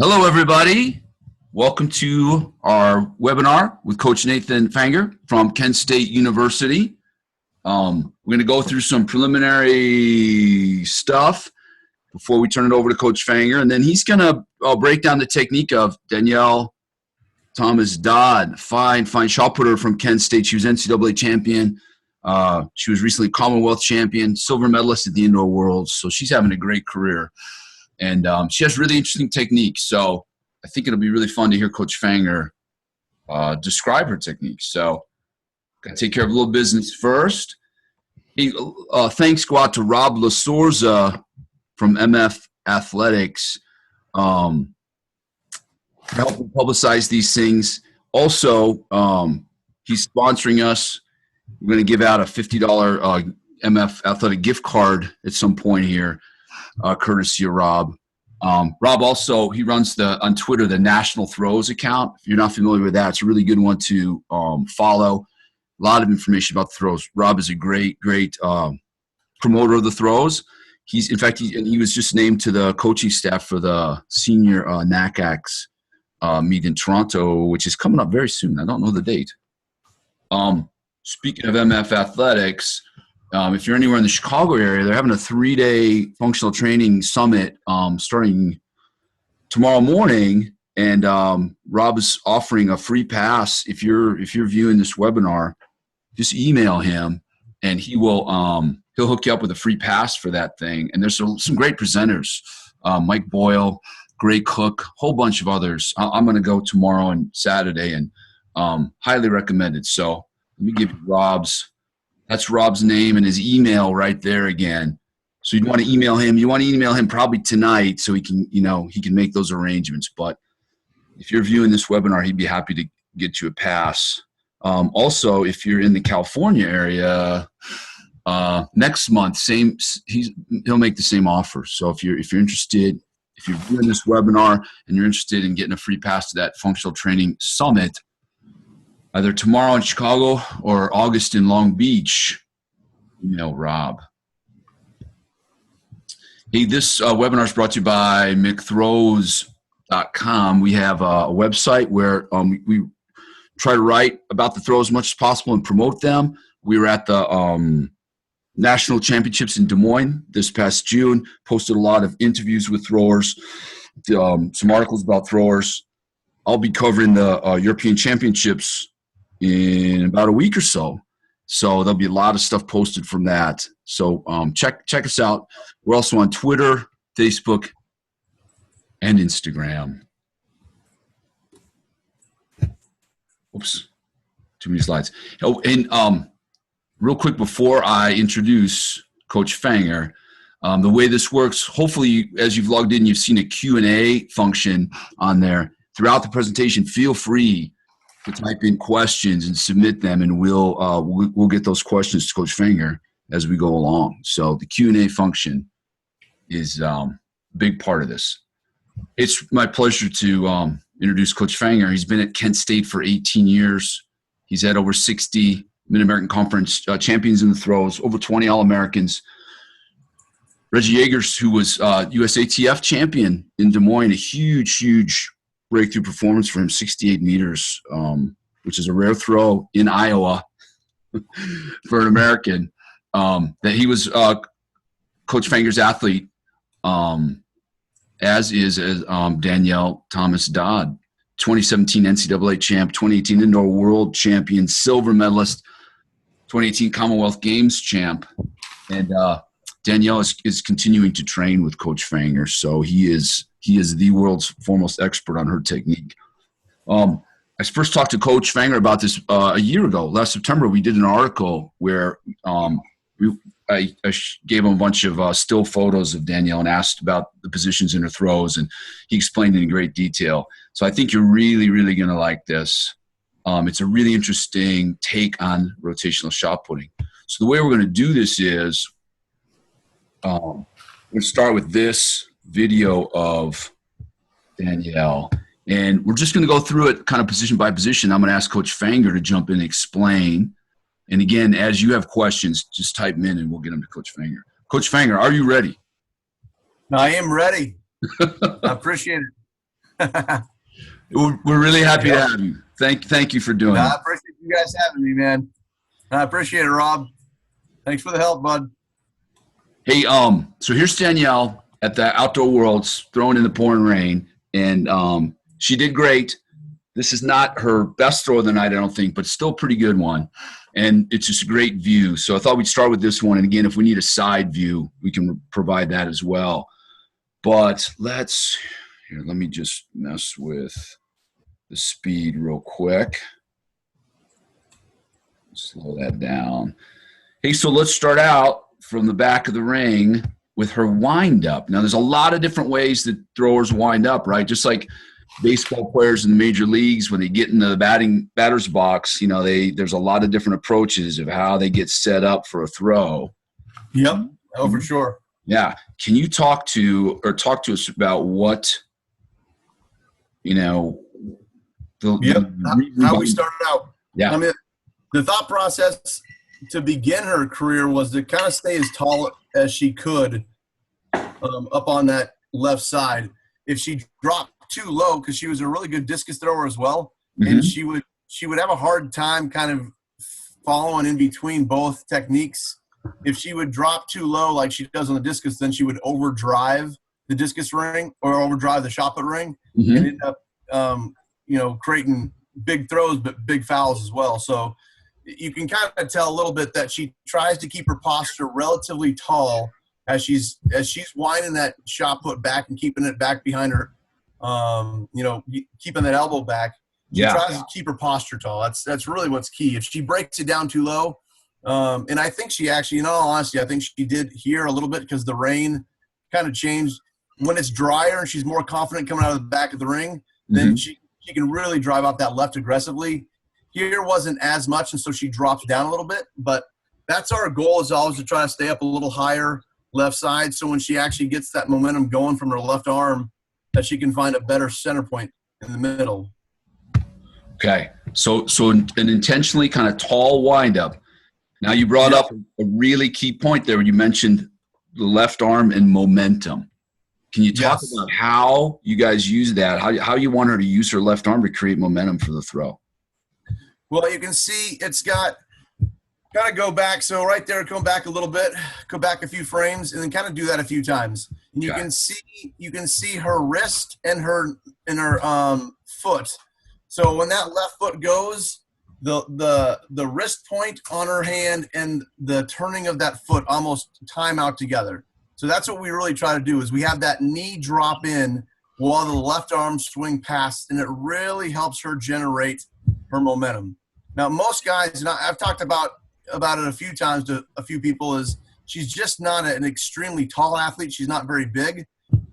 Hello, everybody. Welcome to our webinar with Coach Nathan Fanger from Kent State University. We're going to go through some preliminary stuff before we turn it over to Coach Fanger, and then he's going to break down the technique of Danniel Thomas-Dodd, fine shot putter from Kent State. She was NCAA champion. She was recently Commonwealth champion, silver medalist at the Indoor Worlds, so she's having a great career. And she has really interesting techniques. So I think it'll be really fun to hear Coach Fanger describe her techniques. So got to take care of a little business first. Hey, thanks go out to Rob Lasorda from MF Athletics for helping publicize these things. Also, he's sponsoring us. We're going to give out a $50 MF Athletic gift card at some point here. Courtesy of Rob. Rob also, he runs on Twitter, the National Throws account. If you're not familiar with that, it's a really good one to follow. A lot of information about the throws. Rob is a great promoter of the throws. In fact, he was just named to the coaching staff for the senior NACAX meet in Toronto, which is coming up very soon. I don't know the date. Speaking of MF Athletics, if you're anywhere in the Chicago area, they're having a 3-day functional training summit starting tomorrow morning, and Rob is offering a free pass. If you're viewing this webinar, just email him, and he'll hook you up with a free pass for that thing. And there's some great presenters, Mike Boyle, Gray Cook, whole bunch of others. I'm going to go tomorrow and Saturday, and highly recommended. So let me give you That's Rob's name and his email right there again. So you want to email him. You want to email him probably tonight so he can make those arrangements. But if you're viewing this webinar, he'd be happy to get you a pass. Also, if you're in the California area, next month, he'll make the same offer. So if you're interested, if you're viewing this webinar and you're interested in getting a free pass to that functional training summit, either tomorrow in Chicago or August in Long Beach, email Rob. Hey, this webinar is brought to you by mcthrows.com. We have a website where we try to write about the throws as much as possible and promote them. We were at the National Championships in Des Moines this past June, posted a lot of interviews with throwers, some articles about throwers. I'll be covering the European Championships in about a week or so. So there'll be a lot of stuff posted from that. So check us out. We're also on Twitter, Facebook, and Instagram. Oops, too many slides. Oh, and real quick before I introduce Coach Fanger, the way this works, hopefully as you've logged in, you've seen a Q&A function on there. Throughout the presentation, feel free to type in questions and submit them, and we'll get those questions to Coach Fanger as we go along. So the Q&A function is a big part of this. It's my pleasure to introduce Coach Fanger. He's been at Kent State for 18 years. He's had over 60 Mid-American Conference champions in the throws, over 20 All-Americans. Reggie Yeagers, who was USATF champion in Des Moines, a huge breakthrough performance for him, 68 meters, which is a rare throw in Iowa for an American. That he was Coach Fanger's athlete, as is Danniel Thomas-Dodd, 2017 NCAA champ, 2018 Indoor World champion, silver medalist, 2018 Commonwealth Games champ. And Danniel is continuing to train with Coach Fanger, so he is the world's foremost expert on her technique. I first talked to Coach Fanger about this a year ago. Last September, we did an article where I gave him a bunch of still photos of Danniel and asked about the positions in her throws, and he explained it in great detail. So I think you're really going to like this. It's a really interesting take on rotational shot putting. So the way we're going to do this is we're going to start with this video of Danniel, and we're just going to go through it kind of position by position. I'm going to ask Coach Fanger to jump in and explain. And again, as you have questions, just type them in and we'll get them to Coach Fanger. Coach Fanger, are you ready? I am ready. I appreciate it. We're really happy to have you. Thank you for doing it. I appreciate you guys having me, man. I appreciate it, Rob. Thanks for the help, bud. Hey, so here's Danielle at the Outdoor Worlds throwing in the pouring rain, and she did great. This is not her best throw of the night, I don't think, but still a pretty good one. And it's just a great view. So I thought we'd start with this one. And again, if we need a side view, we can provide that as well. But let me just mess with the speed real quick. Slow that down. Hey, so let's start out from the back of the ring with her wind up. Now, there's a lot of different ways that throwers wind up, right? Just like baseball players in the major leagues, when they get in the batter's box, there's a lot of different approaches of how they get set up for a throw. Yep. Oh, for sure. Yeah. Can you talk to us about what, how we started out? Yeah. I mean, the thought process to begin her career was to kind of stay as tall as she could up on that left side. If she dropped too low, because she was a really good discus thrower as well, and she would have a hard time kind of following in between both techniques. If she would drop too low like she does on the discus, then she would overdrive the discus ring or overdrive the shot put ring and end up creating big throws but big fouls as well. So you can kind of tell a little bit that she tries to keep her posture relatively tall as she's winding that shot put back and keeping it back behind her, keeping that elbow back. She tries to keep her posture tall. That's really what's key. If she breaks it down too low, and I think she actually, in all honesty, I think she did here a little bit because the rain kind of changed. When it's drier and she's more confident coming out of the back of the ring, then she can really drive out that left aggressively. Here wasn't as much, and so she drops down a little bit. But that's our goal, is always to try to stay up a little higher left side, so when she actually gets that momentum going from her left arm, that she can find a better center point in the middle. Okay. So an intentionally kind of tall windup. Now you brought up a really key point there when you mentioned the left arm and momentum. Can you talk about how you guys use that, how you want her to use her left arm to create momentum for the throw? Well, you can see it's got kind of go back. So right there, come back a little bit, go back a few frames, and then kind of do that a few times. And you can see her wrist and her foot. So when that left foot goes, the wrist point on her hand and the turning of that foot almost time out together. So that's what we really try to do, is we have that knee drop in while the left arm swing past, and it really helps her generate her momentum. Now, most guys, and I've talked about it a few times to a few people, is she's just not an extremely tall athlete. She's not very big.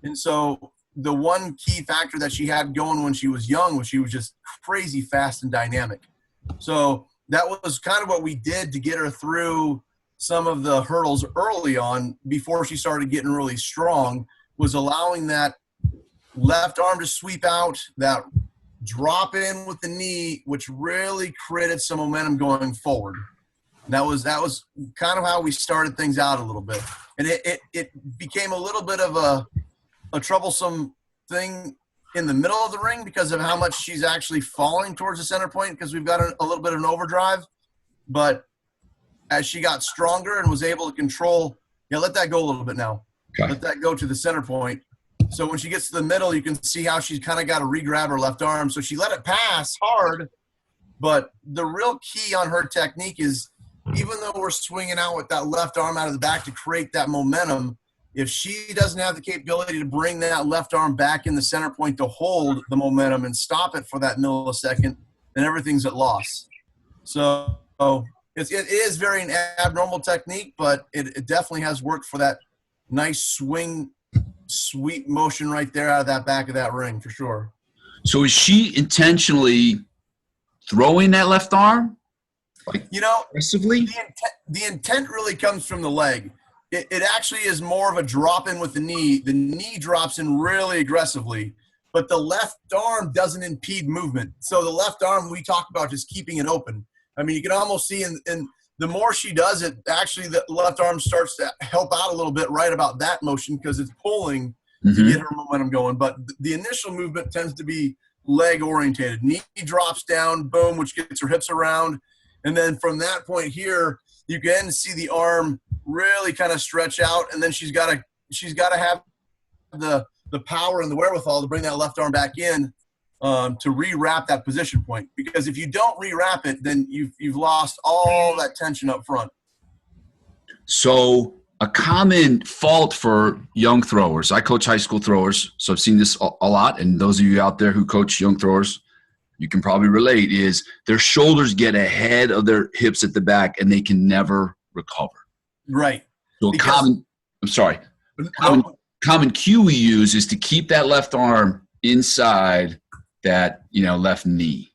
And so the one key factor that she had going when she was young was she was just crazy fast and dynamic. So that was kind of what we did to get her through some of the hurdles early on before she started getting really strong, was allowing that left arm to sweep out, that drop in with the knee, which really created some momentum going forward. And that was kind of how we started things out a little bit. And it became a little bit of a troublesome thing in the middle of the ring because of how much she's actually falling towards the center point, because we've got a little bit of an overdrive. But as she got stronger and was able to control, let that go a little bit now. Okay. Let that go to the center point. So when she gets to the middle, you can see how she's kind of got to re-grab her left arm. So she let it pass hard, but the real key on her technique is, even though we're swinging out with that left arm out of the back to create that momentum, if she doesn't have the capability to bring that left arm back in the center point to hold the momentum and stop it for that millisecond, then everything's at loss. So it is very an abnormal technique, but it definitely has worked for that nice swing, sweep motion right there out of that back of that ring, for sure. So is she intentionally throwing that left arm? Aggressively? The intent really comes from the leg. It actually is more of a drop in with the knee. The knee drops in really aggressively, but the left arm doesn't impede movement. So the left arm, we talk about just keeping it open. I mean, you can almost see, and the more she does it, actually the left arm starts to help out a little bit right about that motion, because it's pulling to get her momentum going. But the initial movement tends to be leg orientated. Knee drops down, boom, which gets her hips around. And then from that point here, you can see the arm really kind of stretch out, and then she's got to have the power and the wherewithal to bring that left arm back in to rewrap that position point. Because if you don't rewrap it, then you've lost all that tension up front. So a common fault for young throwers, I coach high school throwers, so I've seen this a lot, and those of you out there who coach young throwers, you can probably relate, is their shoulders get ahead of their hips at the back and they can never recover. Right. So common cue we use is to keep that left arm inside that, left knee.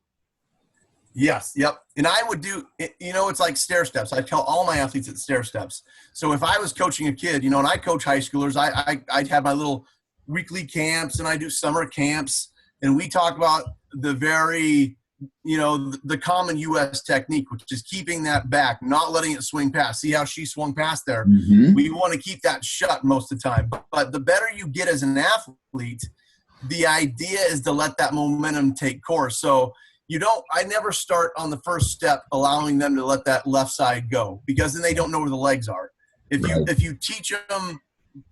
Yes. Yep. And I would do, it's like stair steps. I tell all my athletes it's stair steps. So if I was coaching a kid, and I coach high schoolers, I'd have my little weekly camps and I do summer camps, and we talk about the very, the common U.S. technique, which is keeping that back, not letting it swing past. See how she swung past there? Mm-hmm. We want to keep that shut most of the time. But the better you get as an athlete, the idea is to let that momentum take course. So I never start on the first step allowing them to let that left side go, because then they don't know where the legs are. If you teach them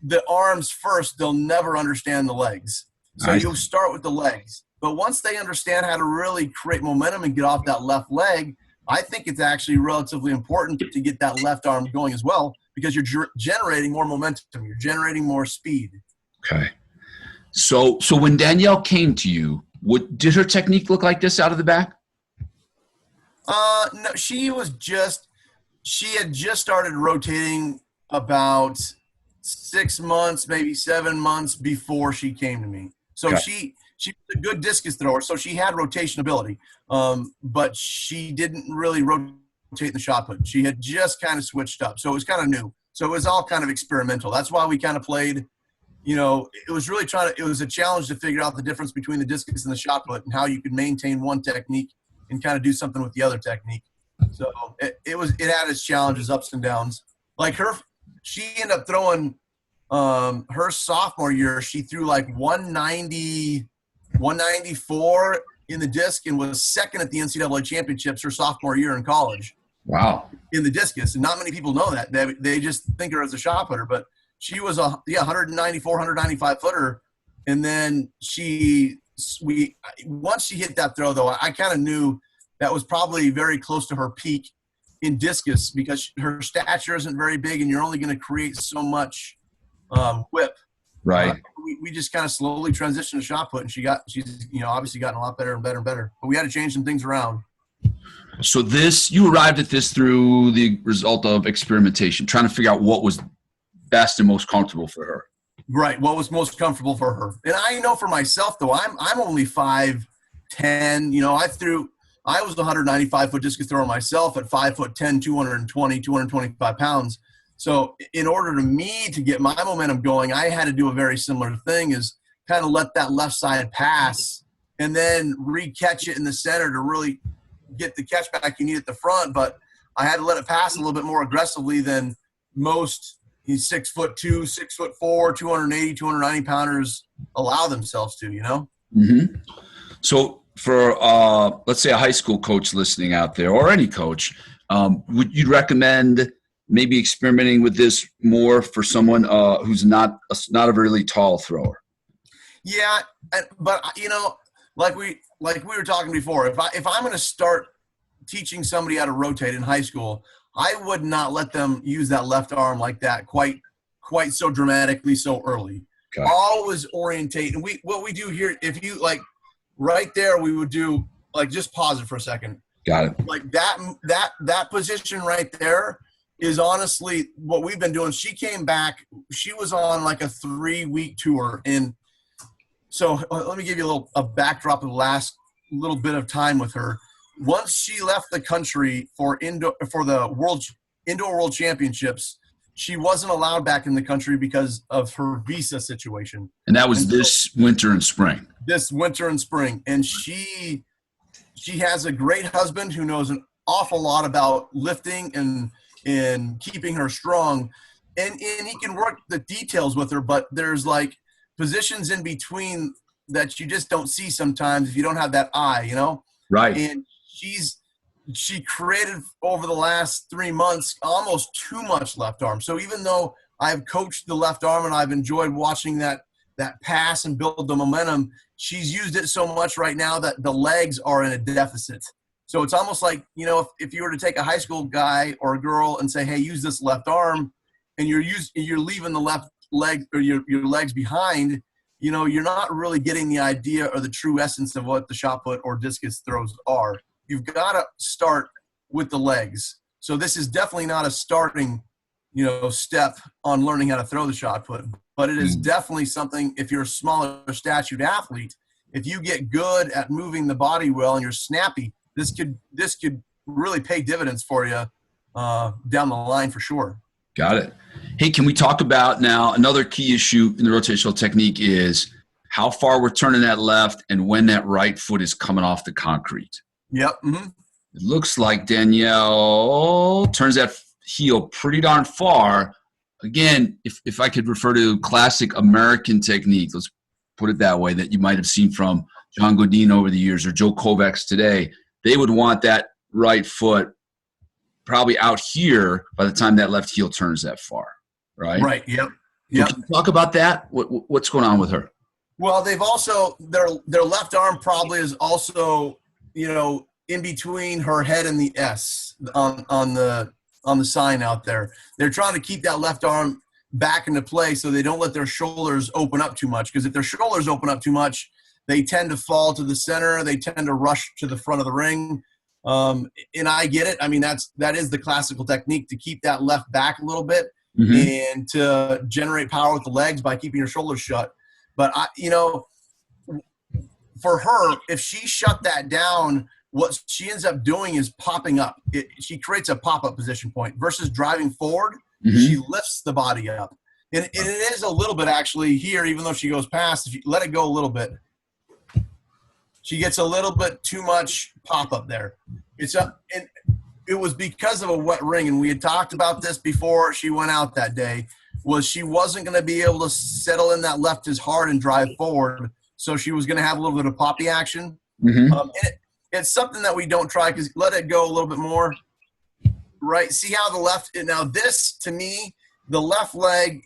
the arms first, they'll never understand the legs. So you'll start with the legs. But once they understand how to really create momentum and get off that left leg, I think it's actually relatively important to get that left arm going as well, because you're generating more momentum. You're generating more speed. Okay. So when Danniel came to you, did her technique look like this out of the back? No, she had just started rotating about 6 months, maybe 7 months before she came to me. So okay. She was a good discus thrower, so she had rotation ability, but she didn't really rotate in the shot put. She had just kind of switched up, so it was kind of new. So it was all kind of experimental. That's why we kind of played. It was really it was a challenge to figure out the difference between the discus and the shot put and how you could maintain one technique and kind of do something with the other technique. So it had its challenges, ups and downs. Like she ended up throwing her sophomore year, she threw like 190, 194 in the disc and was second at the NCAA championships her sophomore year in college. Wow. In the discus. And not many people know that. They just think her as a shot putter, but she was 194, 195 footer. And then once she hit that throw, though, I kind of knew that was probably very close to her peak in discus, because her stature isn't very big and you're only going to create so much whip. Right. We just kind of slowly transitioned to shot put, and she's obviously gotten a lot better and better and better. But we had to change some things around. So you arrived at this through the result of experimentation, trying to figure out what was best and most comfortable for her. Right. What was most comfortable for her. And I know for myself, though, I'm only 5'10". I was a 195-foot discus thrower myself at 5'10", 225 pounds. So in order to me to get my momentum going, I had to do a very similar thing, is kind of let that left side pass and then re-catch it in the center to really get the catch back you need at the front. But I had to let it pass a little bit more aggressively than most 6'2", 6'4", 280, 290 pounders allow themselves to, Mm-hmm. So for, let's say a high school coach listening out there, or any coach, would you recommend maybe experimenting with this more for someone who's not a really tall thrower? Yeah, but like we were talking before, if I'm going to start teaching somebody how to rotate in high school, I would not let them use that left arm like that quite so dramatically so early. Okay. Always orientate. And what we do here, if you like right there, we would do like, just pause it for a second. Got it. Like that position right there is honestly what we've been doing. She came back. She was on like a 3-week tour. And so let me give you a backdrop of the last little bit of time with her. Once she left the country for the indoor world championships, she wasn't allowed back in the country because of her visa situation. And that was this winter and spring. This winter and spring. And she has a great husband who knows an awful lot about lifting and keeping her strong. And he can work the details with her, but there's like positions in between that you just don't see sometimes if you don't have that eye, you know? Right. And she created over the last 3 months almost too much left arm. So even though I've coached the left arm and I've enjoyed watching that pass and build the momentum, she's used it so much right now that the legs are in a deficit. So it's almost like, you know, if you were to take a high school guy or a girl and say, hey, use this left arm, and you're leaving the left leg or your legs behind, you know, you're not really getting the idea or the true essence of what the shot put or discus throws are. You've got to start with the legs. So this is definitely not a starting, you know, step on learning how to throw the shot put, but it is definitely something. If you're a smaller statured athlete, if you get good at moving the body well and you're snappy, this could really pay dividends for you down the line for sure. Got it. Hey, can we talk about now another key issue in the rotational technique is how far we're turning that left and when that right foot is coming off the concrete. Yep. Mm-hmm. It looks like Danniel turns that heel pretty darn far. Again, if I could refer to classic American technique, let's put it that way, that you might have seen from John Godin over the years or Joe Kovacs today, they would want that right foot probably out here by the time that left heel turns that far, right? Right. Yep. So can you talk about that? What's going on with her? Well, they've also their left arm probably is also, you know, in between her head and the S on the sign out there. They're trying to keep that left arm back into play so they don't let their shoulders open up too much. Because if their shoulders open up too much, they tend to fall to the center. They tend to rush to the front of the ring. And I get it. I mean, that is the classical technique, to keep that left back a little bit and to generate power with the legs by keeping your shoulders shut. But you know, for her, if she shut that down, what she ends up doing is popping up. She creates a pop-up position point versus driving forward. She lifts the body up. And it is a little bit actually here, even though she goes past, if you let it go a little bit, she gets a little bit too much pop-up there. And it was because of a wet ring, and we had talked about this before she went out that day, was she wasn't going to be able to settle in that left as hard and drive forward, so she was going to have a little bit of poppy action. It's something that we don't try, because let it go a little bit more. Right? See how the left – now this, to me, the left leg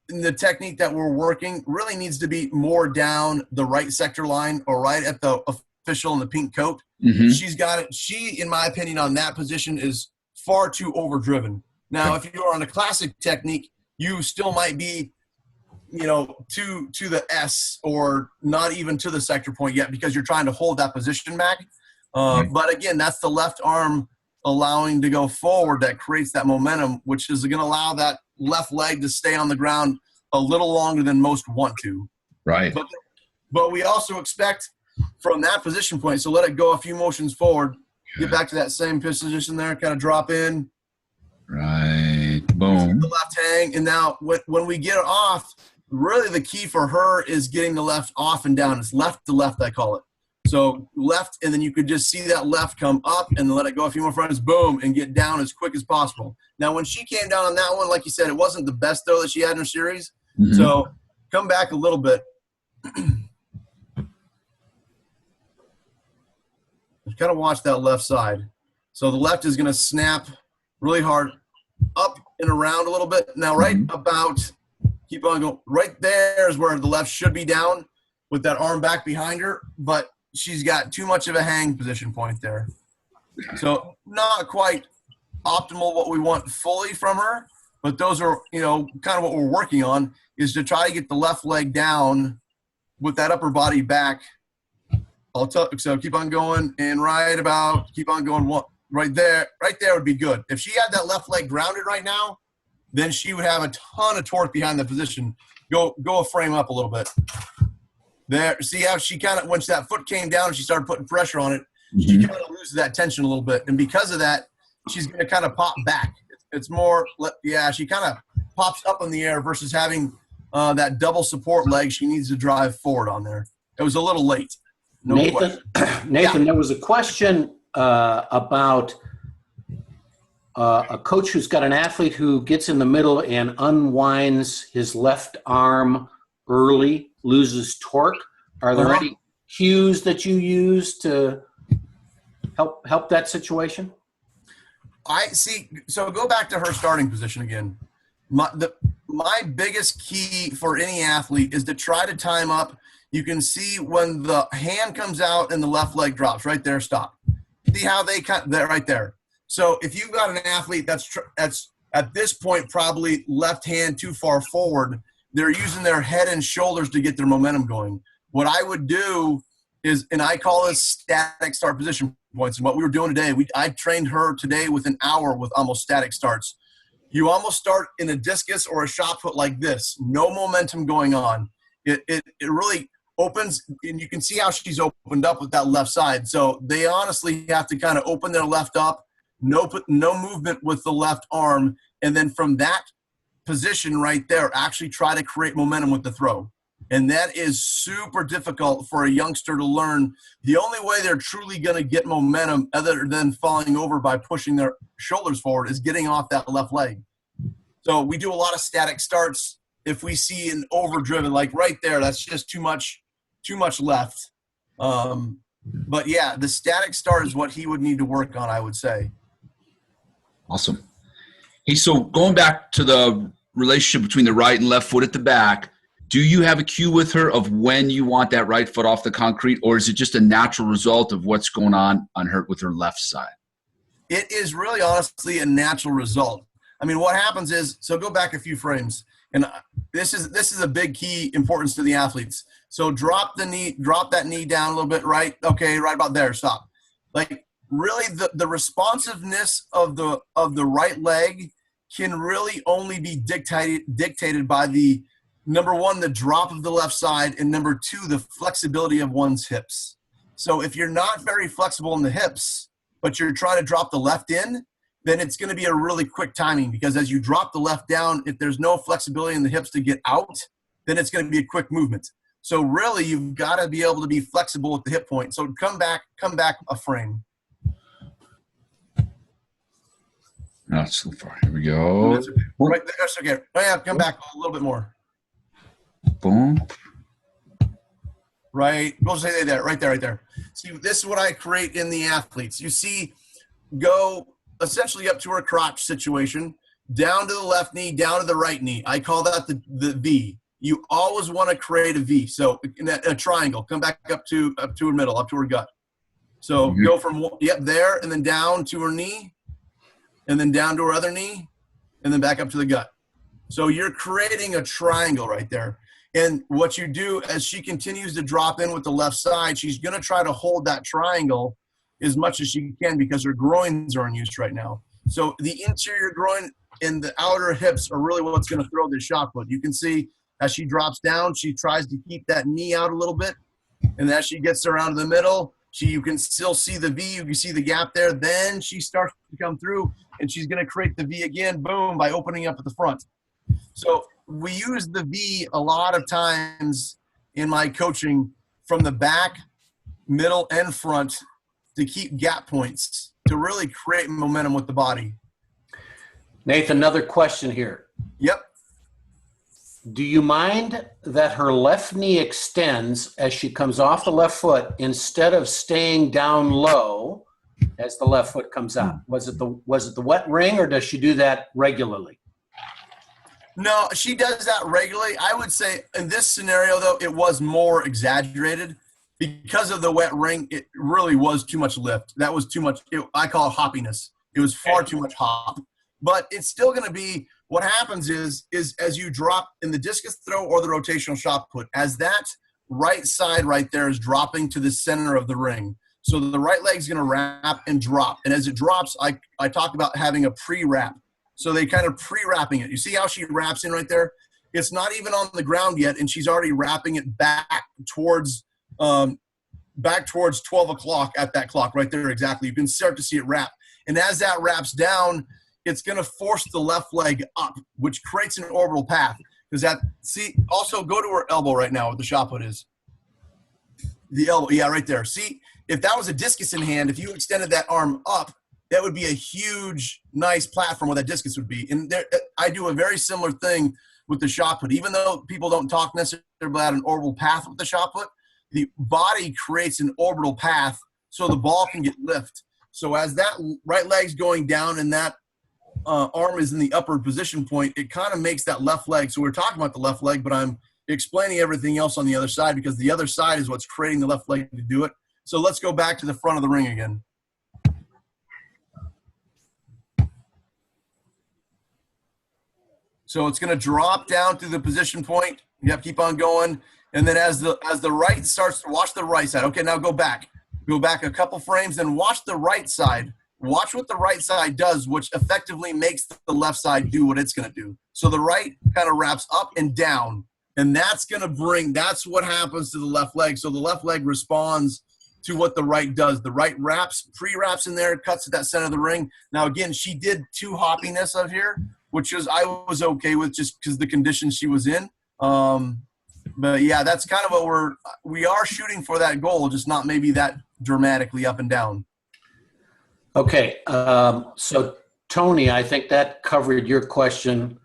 in the technique that we're working really needs to be more down the right sector line or right at the official in the pink coat. She's got it. She, in my opinion, on that position is far too overdriven. Now, if you're on a classic technique, you still might be, you know, to the S or not even to the sector point yet, because you're trying to hold that position back. But again, that's the left arm allowing to go forward that creates that momentum, which is going to allow that left leg to stay on the ground a little longer than most want to. Right. But we also expect from that position point, so let it go a few motions forward, get back to that same position there, kind of drop in. Right. Boom. The left hang. And now when we get it off, really the key for her is getting the left off and down. It's left to left, I call it. So left, and then you could just see that left come up and let it go a few more frames, boom, and get down as quick as possible. Now, when she came down on that one, like you said, it wasn't the best throw that she had in her series. So come back a little bit. Just kind of watch that left side. So the left is going to snap really hard up and around a little bit. Now, right about, keep on going, right there is where the left should be down with that arm back behind her, but she's got too much of a hang position point there. So not quite optimal what we want fully from her, but those are, you know, kind of what we're working on, is to try to get the left leg down with that upper body back. So keep on going, and right about, keep on going, right there would be good. If she had that left leg grounded right now, then she would have a ton of torque behind the position. Go a frame up a little bit. There, see how she kind of, once that foot came down and she started putting pressure on it, she kind of loses that tension a little bit. And because of that, she's going to kind of pop back. It's more, she kind of pops up in the air versus having that double support leg. She needs to drive forward on there. It was a little late. Nathan, there was a question about a coach who's got an athlete who gets in the middle and unwinds his left arm early, loses torque. Are there any cues that you use to help that situation? I see. So go back to her starting position again. My biggest key for any athlete is to try to time up. You can see when the hand comes out and the left leg drops right there. Stop. See how they cut that right there. So if you've got an athlete that's at this point probably left hand too far forward, they're using their head and shoulders to get their momentum going. What I would do is, and I call this static start position points. And what we were doing today, I trained her today with an hour with almost static starts. You almost start in a discus or a shot put like this, no momentum going on. It really opens, and you can see how she's opened up with that left side. So they honestly have to kind of open their left up, no movement with the left arm, and then from that position right there, actually try to create momentum with the throw. And that is super difficult for a youngster to learn. The only way they're truly going to get momentum other than falling over by pushing their shoulders forward is getting off that left leg. So we do a lot of static starts. If we see an overdriven, like right there, that's just too much left. But yeah, the static start is what he would need to work on, I would say. Awesome. Hey, so going back to the relationship between the right and left foot at the back, do you have a cue with her of when you want that right foot off the concrete, or is it just a natural result of what's going on her with her left side? It is really honestly a natural result. I mean, what happens is, so go back a few frames, and this is a big key importance to the athletes. So drop that knee down a little bit, right? Okay, right about there, stop. Like really the responsiveness of the right leg can really only be dictated by the number one, the drop of the left side, and number two, the flexibility of one's hips. So if you're not very flexible in the hips, but you're trying to drop the left in, then it's going to be a really quick timing, because as you drop the left down, if there's no flexibility in the hips to get out, then it's going to be a quick movement. So really, you've got to be able to be flexible at the hip point. So come back a frame. Not so far. Here we go. Right there. That's okay. Oh, yeah, come back a little bit more. Boom. Right. We'll say there. Right there. Right there. See, this is what I create in the athletes. You see, go essentially up to her crotch situation, down to the left knee, down to the right knee. I call that the V. You always want to create a V. So in a triangle, come back up to her middle, up to her gut. So go from there, and then down to her knee, and then down to her other knee, and then back up to the gut. So you're creating a triangle right there. And what you do as she continues to drop in with the left side, she's going to try to hold that triangle as much as she can, because her groins are in use right now. So the interior groin and the outer hips are really what's going to throw this shot put. You can see as she drops down, she tries to keep that knee out a little bit. And as she gets around to the middle, you can still see the V. You can see the gap there. Then she starts to come through, and she's going to create the V again, boom, by opening up at the front. So we use the V a lot of times in my coaching from the back, middle, and front to keep gap points, to really create momentum with the body. Nathan, another question here. Yep. Do you mind that her left knee extends as she comes off the left foot instead of staying down low as the left foot comes out? Was it the wet ring, or does she do that regularly? No, she does that regularly. I would say in this scenario, though, it was more exaggerated because of the wet ring. It really was too much lift. That was too much. I call it hoppiness. It was far too much hop. But it's still going to be, what happens is as you drop in the discus throw or the rotational shot put, as that right side right there is dropping to the center of the ring. So the right leg's going to wrap and drop. And as it drops, I talk about having a pre-wrap. So they kind of pre-wrapping it. You see how she wraps in right there? It's not even on the ground yet, and she's already wrapping it back towards 12 o'clock at that clock right there exactly. You can start to see it wrap. And as that wraps down, it's going to force the left leg up, which creates an orbital path. Also go to her elbow right now where the shot put is. The elbow, yeah, right there. See, if that was a discus in hand, if you extended that arm up, that would be a huge, nice platform where that discus would be. And there, I do a very similar thing with the shot put. Even though people don't talk necessarily about an orbital path with the shot put, the body creates an orbital path so the ball can get lift. So as that right leg's going down and that arm is in the upward position point, it kind of makes that left leg. So we're talking about the left leg, but I'm explaining everything else on the other side because the other side is what's creating the left leg to do it. So let's go back to the front of the ring again. So it's going to drop down through the position point. Yep, keep on going. And then as the right starts to watch the right side. Okay, now go back. Go back a couple frames and watch the right side. Watch what the right side does, which effectively makes the left side do what it's going to do. So the right kind of wraps up and down. And that's what happens to the left leg. So the left leg responds to what the right does. The right wraps, pre-wraps in there, cuts at that center of the ring. Now, again, she did two hoppiness of here, which I was okay with just because the conditions she was in. But yeah, that's kind of what we are shooting for, that goal, just not maybe that dramatically up and down. Okay, so Tony, I think that covered your question.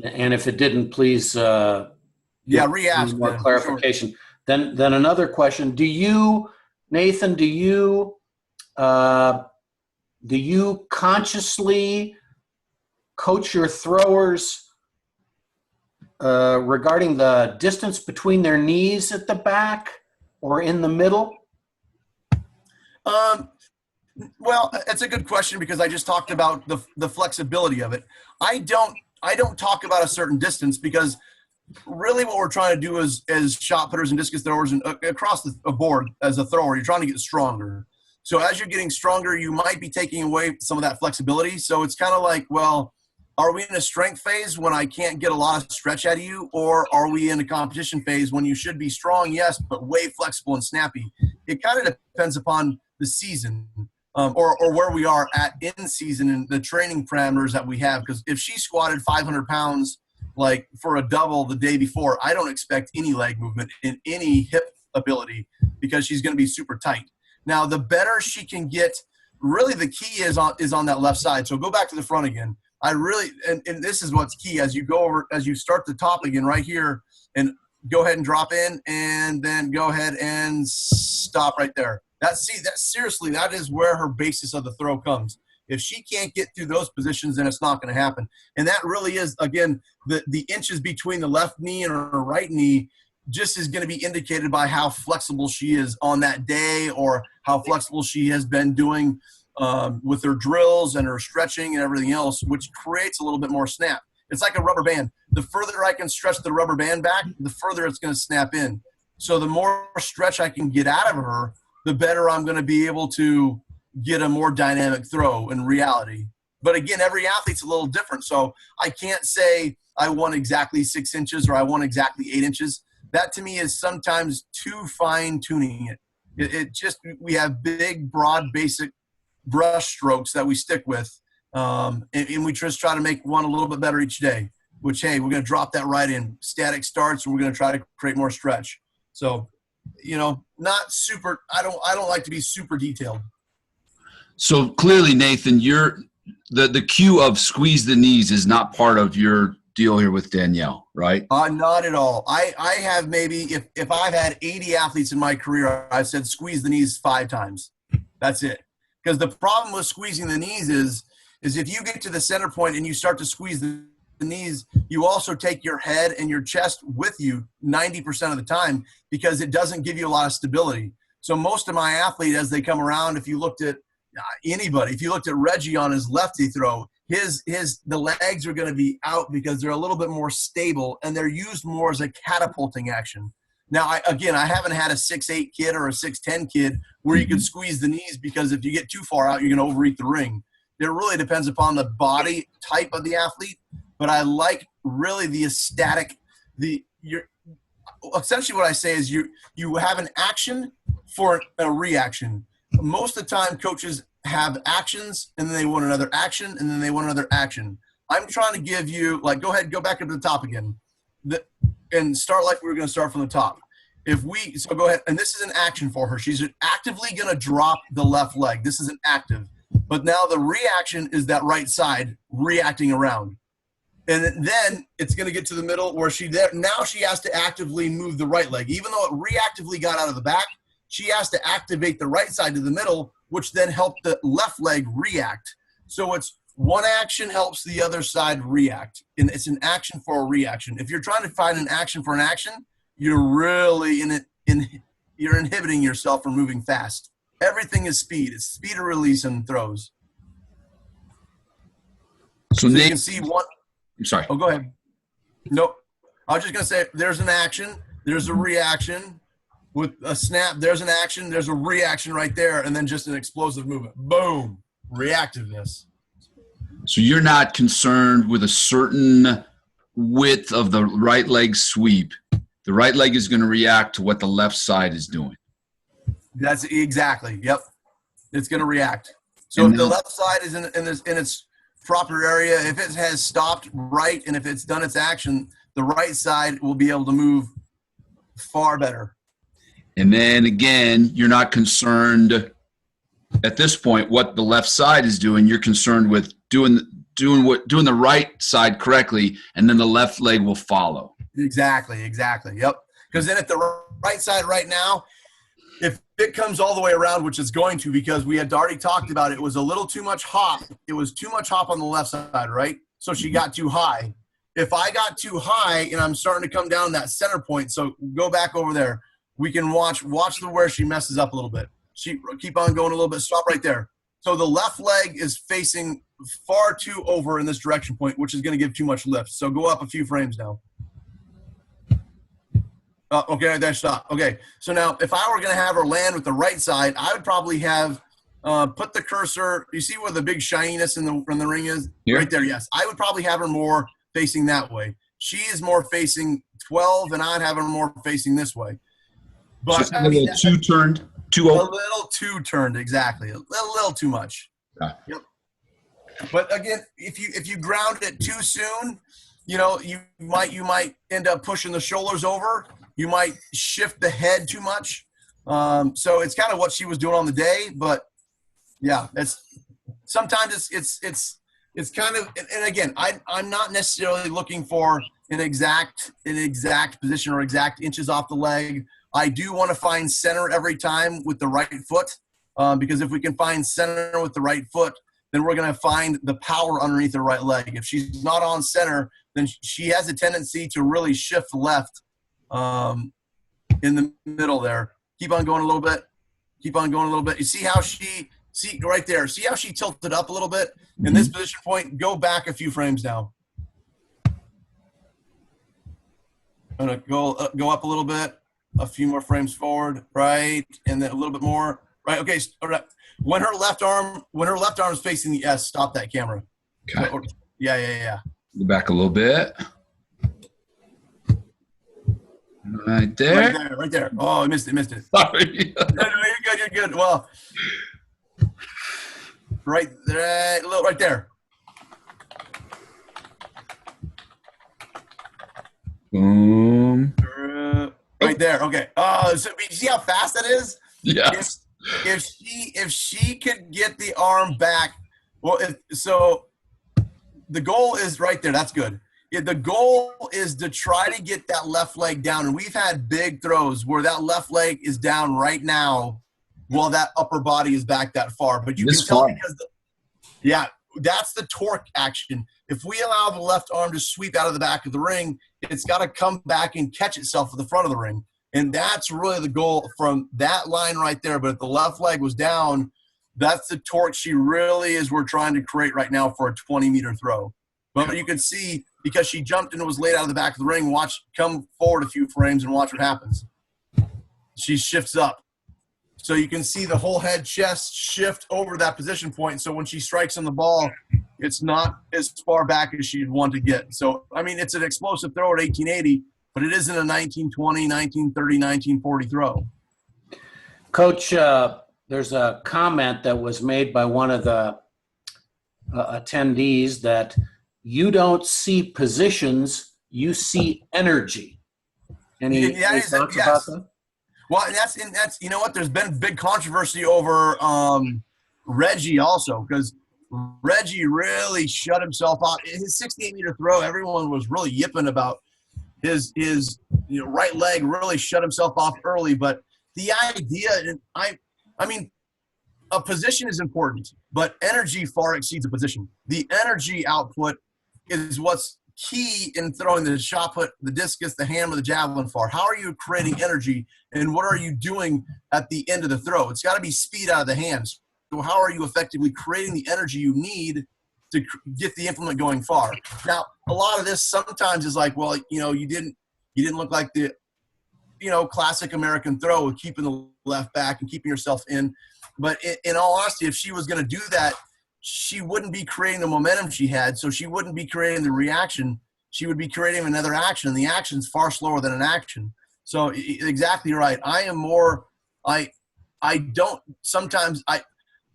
And if it didn't, please re-ask more clarification. Sure. Then another question: Nathan, do you consciously coach your throwers regarding the distance between their knees at the back or in the middle? Well, it's a good question because I just talked about the flexibility of it. I don't talk about a certain distance because really what we're trying to do as shot putters and discus throwers and across the board as a thrower, you're trying to get stronger. So as you're getting stronger, you might be taking away some of that flexibility. So it's kind of like, well, are we in a strength phase when I can't get a lot of stretch out of you? Or are we in a competition phase when you should be strong, yes, but way flexible and snappy? It kind of depends upon the season. Or where we are at in season and the training parameters that we have. Because if she squatted 500 pounds like for a double the day before, I don't expect any leg movement in any hip ability because she's going to be super tight. Now, the better she can get, really the key is on that left side. So go back to the front again. And this is what's key as you go over, as you start the top again right here and go ahead and drop in and then go ahead and stop right there. Seriously, that is where her basis of the throw comes. If she can't get through those positions, then it's not going to happen. And that really is, again, the inches between the left knee and her right knee just is going to be indicated by how flexible she is on that day or how flexible she has been doing with her drills and her stretching and everything else, which creates a little bit more snap. It's like a rubber band. The further I can stretch the rubber band back, the further it's going to snap in. So the more stretch I can get out of her, the better I'm going to be able to get a more dynamic throw in reality. But again, every athlete's a little different. So I can't say I want exactly 6 inches or I want exactly 8 inches. That to me is sometimes too fine tuning it. It just, we have big, broad, basic brush strokes that we stick with. And we just try to make one a little bit better each day, which, hey, we're going to drop that right in. Static starts and we're going to try to create more stretch. So, not super, I don't like to be super detailed. So clearly, Nathan, the cue of squeeze the knees is not part of your deal here with Danniel, right? Not at all. I have maybe, if I've had 80 athletes in my career, I've said squeeze the knees 5 times. That's it. Because the problem with squeezing the knees is if you get to the center point and you start to squeeze the knees, you also take your head and your chest with you 90% of the time because it doesn't give you a lot of stability. So most of my athletes, as they come around, if you looked at anybody, if you looked at Reggie on his lefty throw, the legs are going to be out because they're a little bit more stable and they're used more as a catapulting action. Now, I haven't had a 6'8" kid or a 6'10" kid where you can squeeze the knees because if you get too far out, you're going to overeat the ring. It really depends upon the body type of the athlete. But I like really the ecstatic, essentially what I say is you have an action for a reaction. Most of the time coaches have actions and then they want another action and then they want another action. I'm trying to give you, like, go ahead, go back up to the top again and start like we were going to start from the top. So go ahead, and this is an action for her. She's actively going to drop the left leg. This is an active. But now the reaction is that right side reacting around. And then it's going to get to the middle where now she has to actively move the right leg. Even though it reactively got out of the back, she has to activate the right side to the middle, which then helped the left leg react. So it's one action helps the other side react. And it's an action for a reaction. If you're trying to find an action for an action, you're really you're inhibiting yourself from moving fast. Everything is speed. It's speed of release and throws. So you can see one. I'm sorry. Oh, go ahead. Nope. I was just going to say there's an action. There's a reaction. With a snap, there's an action. There's a reaction right there. And then just an explosive movement. Boom. Reactiveness. So you're not concerned with a certain width of the right leg sweep. The right leg is going to react to what the left side is doing. That's exactly. Yep. It's going to react. So if the left side is in its proper area, if it has stopped right and if it's done its action, the right side will be able to move far better. And then again, you're not concerned at this point what the left side is doing. You're concerned with doing the right side correctly, and then the left leg will follow. Exactly. Yep. Because then at the right side right now, if it comes all the way around, which it's going to, because we had already talked about it was a little too much hop. It was too much hop on the left side, right? So she got too high. If I got too high and I'm starting to come down that center point, so go back over there. We can watch where she messes up a little bit. She keep on going a little bit. Stop right there. So the left leg is facing far too over in this direction point, which is going to give too much lift. So go up a few frames now. Okay, there, stop. Okay, so now if I were going to have her land with the right side, I would probably have put the cursor. You see where the big shininess in the ring is? Here? Right there, yes. I would probably have her more facing that way. She is more facing 12, and I'd have her more facing this way. But so a little two-turned, too open. A little too-turned, exactly. A little too much. Yeah. Yep. But again, if you ground it too soon, you might end up pushing the shoulders over. You might shift the head too much. So it's kind of what she was doing on the day, but yeah, sometimes it's kind of, and again, I'm not necessarily looking for an exact position or exact inches off the leg. I do want to find center every time with the right foot, because if we can find center with the right foot, then we're going to find the power underneath the right leg. If she's not on center, then she has a tendency to really shift left in the middle there. Keep on going a little bit. Keep on going a little bit. You see how see right there. See how she tilted up a little bit in this position point? Go back a few frames now. I'm going to go up a little bit, a few more frames forward, right? And then a little bit more, right? Okay. When her left arm is facing the S, stop that camera. Okay. Yeah. Go back a little bit. Right there. Right there. Oh, I missed it. Sorry. No, you're good. Well, right there, a little right there. Boom. Right there. Okay. So you see how fast that is? Yes. If she could get the arm back, well, so the goal is right there. That's good. The goal is to try to get that left leg down. And we've had big throws where that left leg is down right now while that upper body is back that far. But you can tell because that's the torque action. If we allow the left arm to sweep out of the back of the ring, it's got to come back and catch itself at the front of the ring. And that's really the goal from that line right there. But if the left leg was down, that's the torque we're trying to create right now for a 20-meter throw. But you can see, because she jumped and was laid out of the back of the ring, come forward a few frames and watch what happens. She shifts up. So you can see the whole head chest shift over that position point. So when she strikes on the ball, it's not as far back as she'd want to get. So, I mean, it's an explosive throw at 1880, but it isn't a 1920, 1930, 1940 throw. Coach, there's a comment that was made by one of the attendees that you don't see positions, you see energy. Any thoughts about that? Well, and that's you know what? There's been big controversy over Reggie also, because Reggie really shut himself off. His 68-meter throw, everyone was really yipping about his right leg really shut himself off early. But the idea, I mean, a position is important, but energy far exceeds a position. The energy output is what's key in throwing the shot put, the discus, the hammer, the javelin far. How are you creating energy, and what are you doing at the end of the throw? It's got to be speed out of the hands. So how are you effectively creating the energy you need to get the implement going far? Now, a lot of this sometimes is like, well, you didn't look like the, classic American throw with keeping the left back and keeping yourself in. But in all honesty, if she was going to do that, she wouldn't be creating the momentum she had, so she wouldn't be creating the reaction. She would be creating another action, and the action's far slower than an action. So exactly right.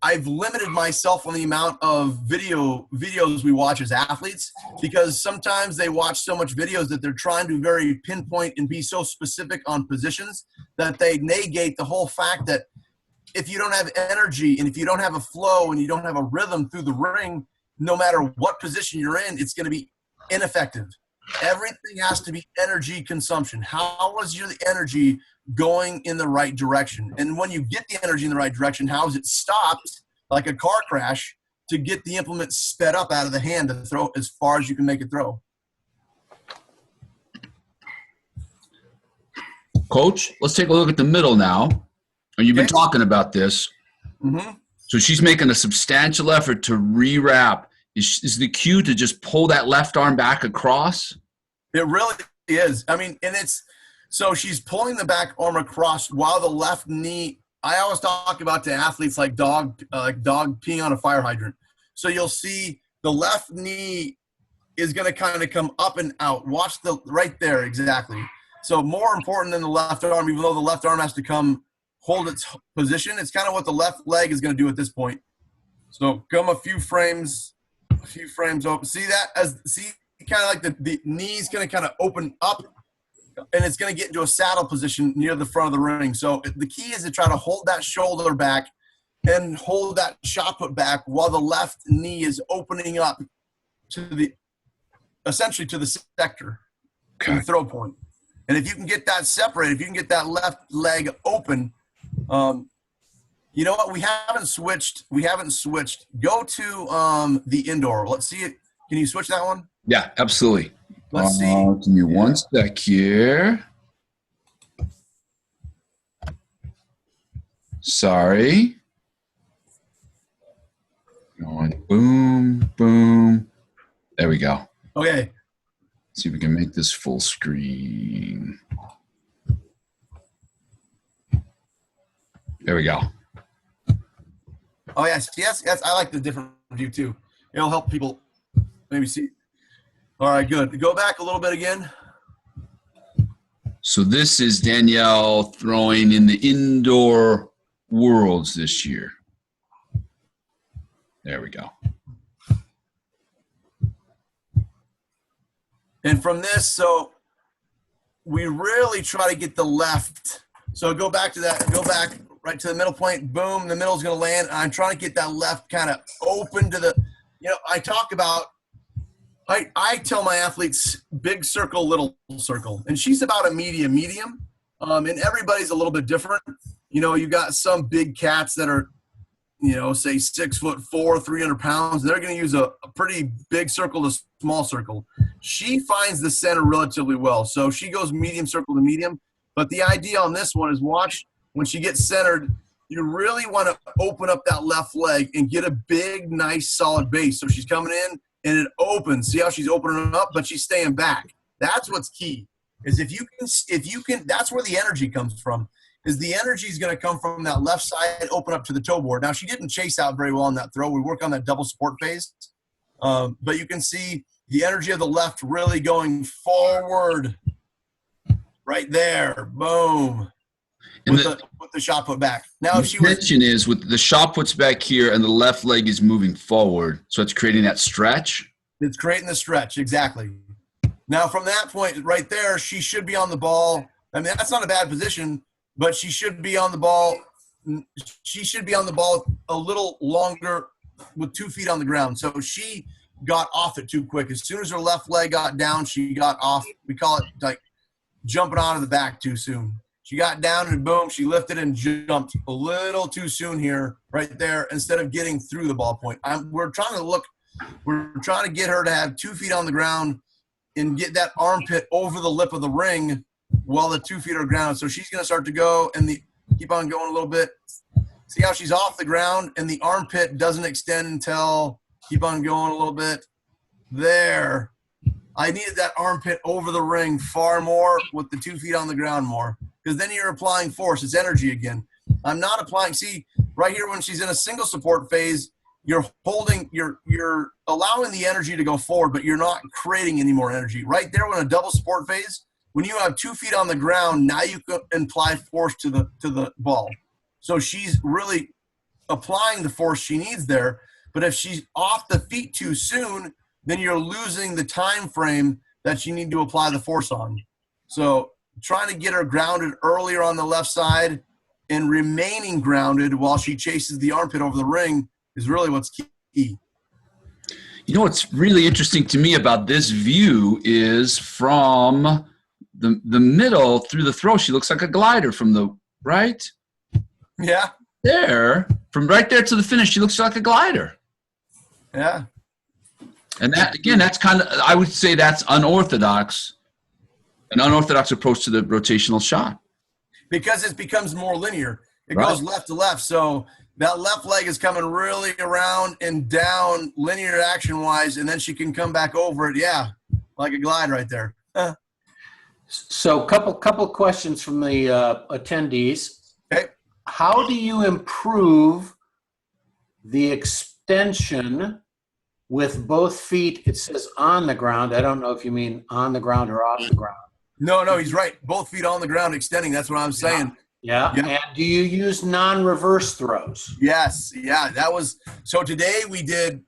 I've limited myself on the amount of videos we watch as athletes, because sometimes they watch so much videos that they're trying to very pinpoint and be so specific on positions that they negate the whole fact that if you don't have energy and if you don't have a flow and you don't have a rhythm through the ring, no matter what position you're in, it's going to be ineffective. Everything has to be energy consumption. How is your energy going in the right direction? And when you get the energy in the right direction, how is it stopped like a car crash to get the implement sped up out of the hand to throw as far as you can make it throw? Coach, let's take a look at the middle now. And you've been talking about this. Mm-hmm. So she's making a substantial effort to re-wrap. Is the cue to just pull that left arm back across? It really is. I mean, and so she's pulling the back arm across while the left knee. I always talk about to athletes like dog peeing on a fire hydrant. So you'll see the left knee is going to kind of come up and out. Watch right there, exactly. So more important than the left arm, even though the left arm has to hold its position, it's kind of what the left leg is going to do at this point. So come a few frames open. See that? Kind of like the knee's going to kind of open up, and it's going to get into a saddle position near the front of the ring. So the key is to try to hold that shoulder back and hold that shot put back while the left knee is opening up essentially to the sector, to the throw point. And if you can get that separated, if you can get that left leg open, you know what? We haven't switched. Go to the indoor. Let's see it. Can you switch that one? Yeah, absolutely. Let's see. Give me one sec here. Sorry. Going boom, boom. There we go. Okay. See if we can make this full screen. There we go. Oh, yes. I like the different view, too. It'll help people maybe see. All right, good. Go back a little bit again. So this is Danniel throwing in the indoor worlds this year. There we go. And from this, so we really try to get the left. So go back to that. Go back right to the middle point. Boom, the middle's going to land. I'm trying to get that left kind of open to the, I talk about, I tell my athletes big circle, little circle. And she's about a medium. And everybody's a little bit different. You got some big cats that are, say 6'4", 300 pounds. They're going to use a pretty big circle to small circle. She finds the center relatively well. So she goes medium circle to medium. But the idea on this one is watch when she gets centered, you really want to open up that left leg and get a big, nice, solid base. So she's coming in and it opens. See how she's opening up, but she's staying back. That's what's key. Is if you can, that's where the energy comes from. Is the energy is going to come from that left side, open up to the toe board. Now, she didn't chase out very well on that throw. We work on that double support phase. But you can see the energy of the left really going forward right there. Boom. With the shot put back. Now, if she was – intention is with the shot puts back here and the left leg is moving forward. So it's creating that stretch. It's creating the stretch, exactly. Now, from that point right there, she should be on the ball. I mean, that's not a bad position, but she should be on the ball. She should be on the ball a little longer with 2 feet on the ground. So she got off it too quick. As soon as her left leg got down, she got off. We call it like jumping onto the back too soon. She got down and boom, she lifted and jumped a little too soon here, right there, instead of getting through the ball point. We're trying to get her to have 2 feet on the ground and get that armpit over the lip of the ring while the 2 feet are grounded. So she's going to start to go and keep on going a little bit. See how she's off the ground and the armpit doesn't extend until keep on going a little bit. There. I needed that armpit over the ring far more with the 2 feet on the ground more, because then you're applying force. It's energy again. I'm not applying. See, right here when she's in a single support phase, you're allowing the energy to go forward, but you're not creating any more energy. Right there when a double support phase, when you have 2 feet on the ground, now you can apply force to the ball. So she's really applying the force she needs there. But if she's off the feet too soon, then you're losing the time frame that you need to apply the force on. So trying to get her grounded earlier on the left side and remaining grounded while she chases the armpit over the ring is really what's key. You know what's really interesting to me about this view is from the middle through the throw, she looks like a glider from the right. Yeah. There, from right there to the finish, she looks like a glider. Yeah. And that, again, that's kind of, I would say that's unorthodox, an unorthodox approach to the rotational shot. Because it becomes more linear. It Right. goes left to left. So that left leg is coming really around and down linear action-wise, and then she can come back over it. Yeah, like a glide right there. So couple questions from the attendees. Okay. How do you improve the extension with both feet? It says on the ground. I don't know if you mean on the ground or off the ground. No, he's right. Both feet on the ground extending. That's what I'm saying. Yeah. Yeah. And do you use non-reverse throws? Yes. Yeah, that was – so today we did,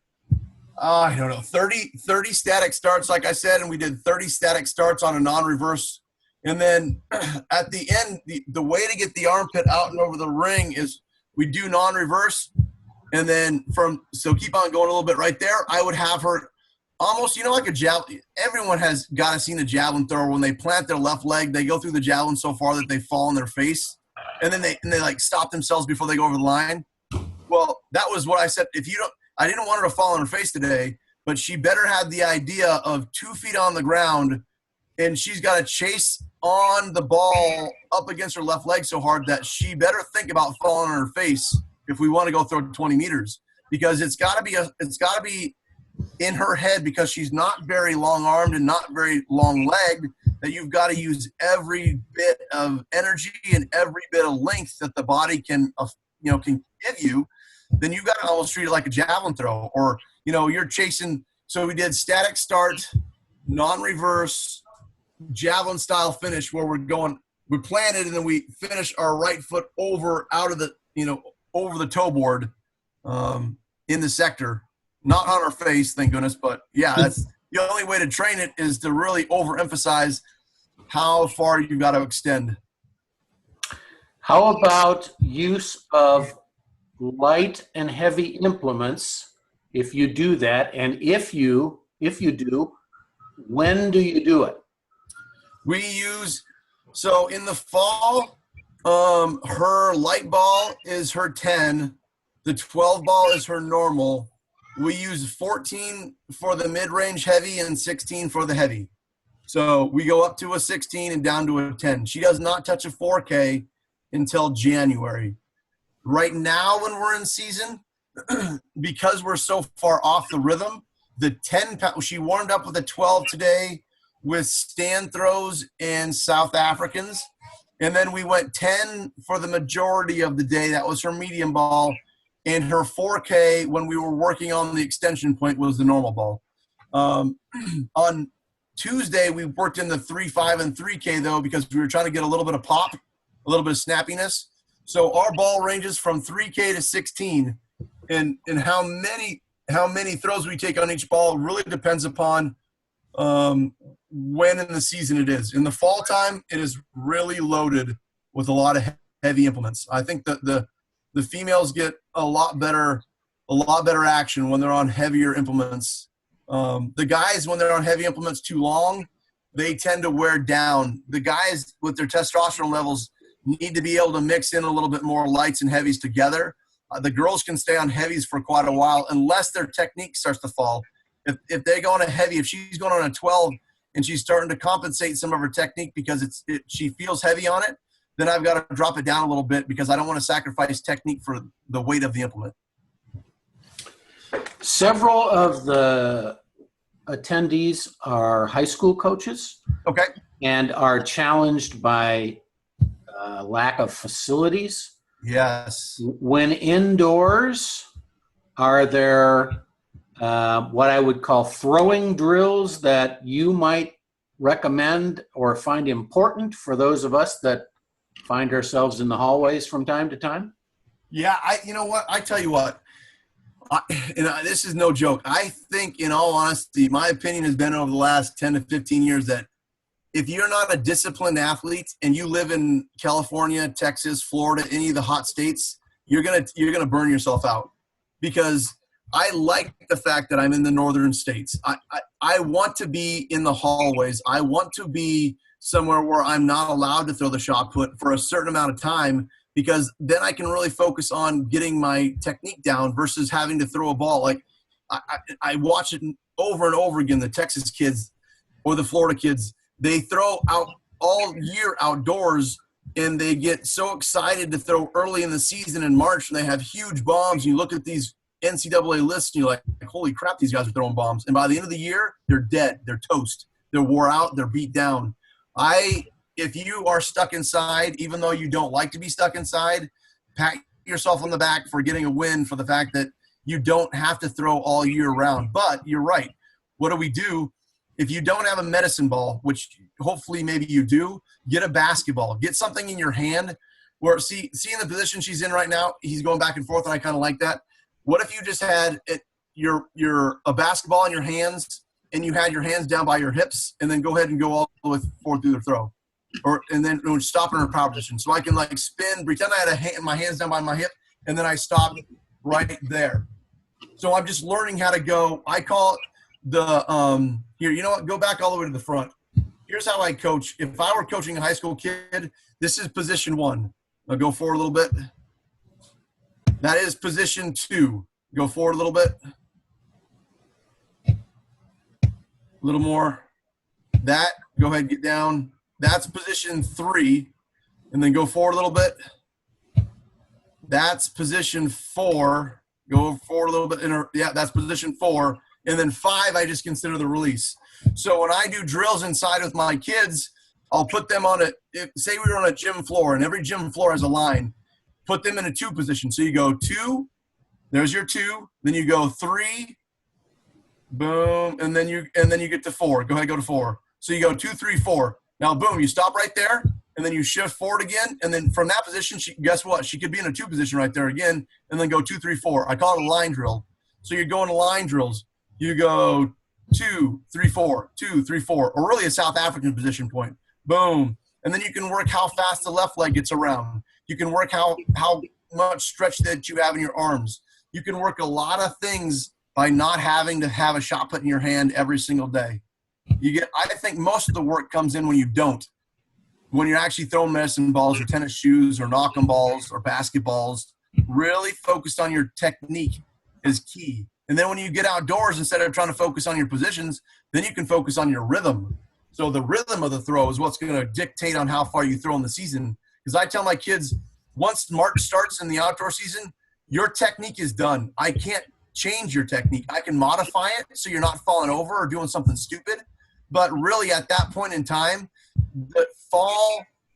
30 static starts, like I said, and we did 30 static starts on a non-reverse. And then at the end, the way to get the armpit out and over the ring is we do non-reverse. And then so keep on going a little bit right there. I would have her almost, like a javelin. Everyone has got to seen a javelin thrower. When they plant their left leg, they go through the javelin so far that they fall on their face. And then they like stop themselves before they go over the line. Well, that was what I said. I didn't want her to fall on her face today, but she better have the idea of 2 feet on the ground, and she's got to chase on the ball up against her left leg so hard that she better think about falling on her face if we want to go throw 20 meters, because it's got to be in her head, because she's not very long armed and not very long legged, that you've got to use every bit of energy and every bit of length that the body can give you. Then you've got to almost treat it like a javelin throw, or, you're chasing. So we did static start, non-reverse, javelin style finish, where we planted and then we finish our right foot over out of the, over the toe board in the sector, not on our face, thank goodness. But yeah, that's the only way to train it, is to really overemphasize how far you've got to extend. How about use of light and heavy implements, if you do that? And if you do, when do you do it? So in the fall, her light ball is her 10. The 12 ball is her normal. We use 14 for the mid-range heavy and 16 for the heavy. So we go up to a 16 and down to a 10. She does not touch a 4K until January. Right now when we're in season, because we're so far off the rhythm, the 10 pound, she warmed up with a 12 today with stand throws and South Africans. And then we went 10 for the majority of the day. That was her medium ball. And her 4K, when we were working on the extension point, was the normal ball. On Tuesday, we worked in the 3.5 and 3K, though, because we were trying to get a little bit of pop, a little bit of snappiness. So our ball ranges from 3K to 16. And how many throws we take on each ball really depends upon when in the season it is. In the fall time, it is really loaded with a lot of heavy implements. I think that the females get a lot better a lot better action when they're on heavier implements. The guys, when they're on heavy implements too long, they tend to wear down. The guys with their testosterone levels need to be able to mix in a little bit more lights and heavies together. The girls can stay on heavies for quite a while unless their technique starts to fall. If they go on a heavy, if she's going on a 12 and she's starting to compensate some of her technique because she feels heavy on it, then I've got to drop it down a little bit because I don't want to sacrifice technique for the weight of the implement. Several of the attendees are high school coaches. Okay. And are challenged by lack of facilities. Yes. When indoors, are there what I would call throwing drills that you might recommend or find important for those of us that find ourselves in the hallways from time to time? Yeah, you know what? I tell you what, this is no joke. I think, in all honesty, my opinion has been over the last 10 to 15 years that if you're not a disciplined athlete and you live in California, Texas, Florida, any of the hot states, you're gonna burn yourself out. Because I like the fact that I'm in the northern states. I want to be in the hallways. I want to be somewhere where I'm not allowed to throw the shot put for a certain amount of time, because then I can really focus on getting my technique down versus having to throw a ball. Like I watch it over and over again. The Texas kids or the Florida kids, they throw out all year outdoors and they get so excited to throw early in the season in March and they have huge bombs. You look at these NCAA lists and you're like, holy crap, these guys are throwing bombs. And by the end of the year, they're dead. They're toast. They're wore out. They're beat down. If you are stuck inside, even though you don't like to be stuck inside, pat yourself on the back for getting a win for the fact that you don't have to throw all year round. But you're right. What do? If you don't have a medicine ball, which hopefully maybe you do, get a basketball. Get something in your hand where, seeing the position she's in right now, he's going back and forth, and I kind of like that. What if you just had a basketball in your hands and you had your hands down by your hips, and then go ahead and go all the way forward through the throw? And then stop in her power position. So I can like spin, pretend I had my hands down by my hip, and then I stop right there. So I'm just learning how to go. I call it here, you know what? Go back all the way to the front. Here's how I coach. If I were coaching a high school kid, this is position 1. I'll go forward a little bit. That is position 2. Go forward a little bit. A little more. That, go ahead and get down. That's position 3. And then go forward a little bit. That's position 4. Go forward a little bit. Yeah, that's position 4. And then 5, I just consider the release. So when I do drills inside with my kids, I'll put them on say we were on a gym floor, and every gym floor has a line. Put them in a 2 position. So you go 2, there's your 2. Then you go 3, boom, and then you get to 4. Go ahead, go to 4. So you go 2, 3, 4. Now, boom, you stop right there, and then you shift forward again. And then from that position, guess what? She could be in a 2 position right there again, and then go 2, 3, 4. I call it a line drill. So you're going to line drills. You go 2, 3, 4, 2, 3, 4, or really a South African position point. Boom. And then you can work how fast the left leg gets around. You can work how much stretch that you have in your arms. You can work a lot of things by not having to have a shot put in your hand every single day. I think most of the work comes in when you don't. When you're actually throwing medicine balls or tennis shoes or knocking balls or basketballs, really focused on your technique is key. And then when you get outdoors, instead of trying to focus on your positions, then you can focus on your rhythm. So the rhythm of the throw is what's going to dictate on how far you throw in the season. Because I tell my kids, once March starts in the outdoor season, your technique is done. I can't change your technique. I can modify it so you're not falling over or doing something stupid. But really at that point in time,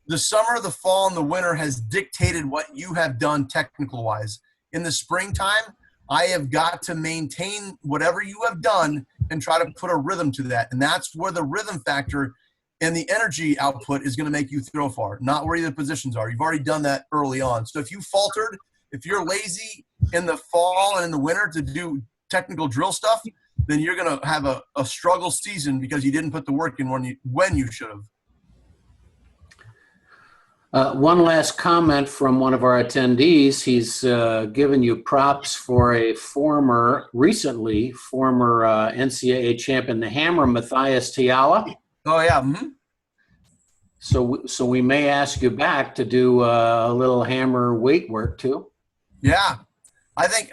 the summer, the fall, and the winter has dictated what you have done technical-wise. In the springtime, I have got to maintain whatever you have done and try to put a rhythm to that. And that's where the rhythm factor and the energy output is going to make you throw far, not where the positions are. You've already done that early on. So if you faltered, if you're lazy in the fall and in the winter to do technical drill stuff, then you're going to have a struggle season because you didn't put the work in when you should have. One last comment from one of our attendees. He's given you props for a recently former NCAA champion, the Hammer, Matthias Tiala. Oh, yeah. Mm-hmm. So we may ask you back to do a little hammer weight work too. Yeah. I think,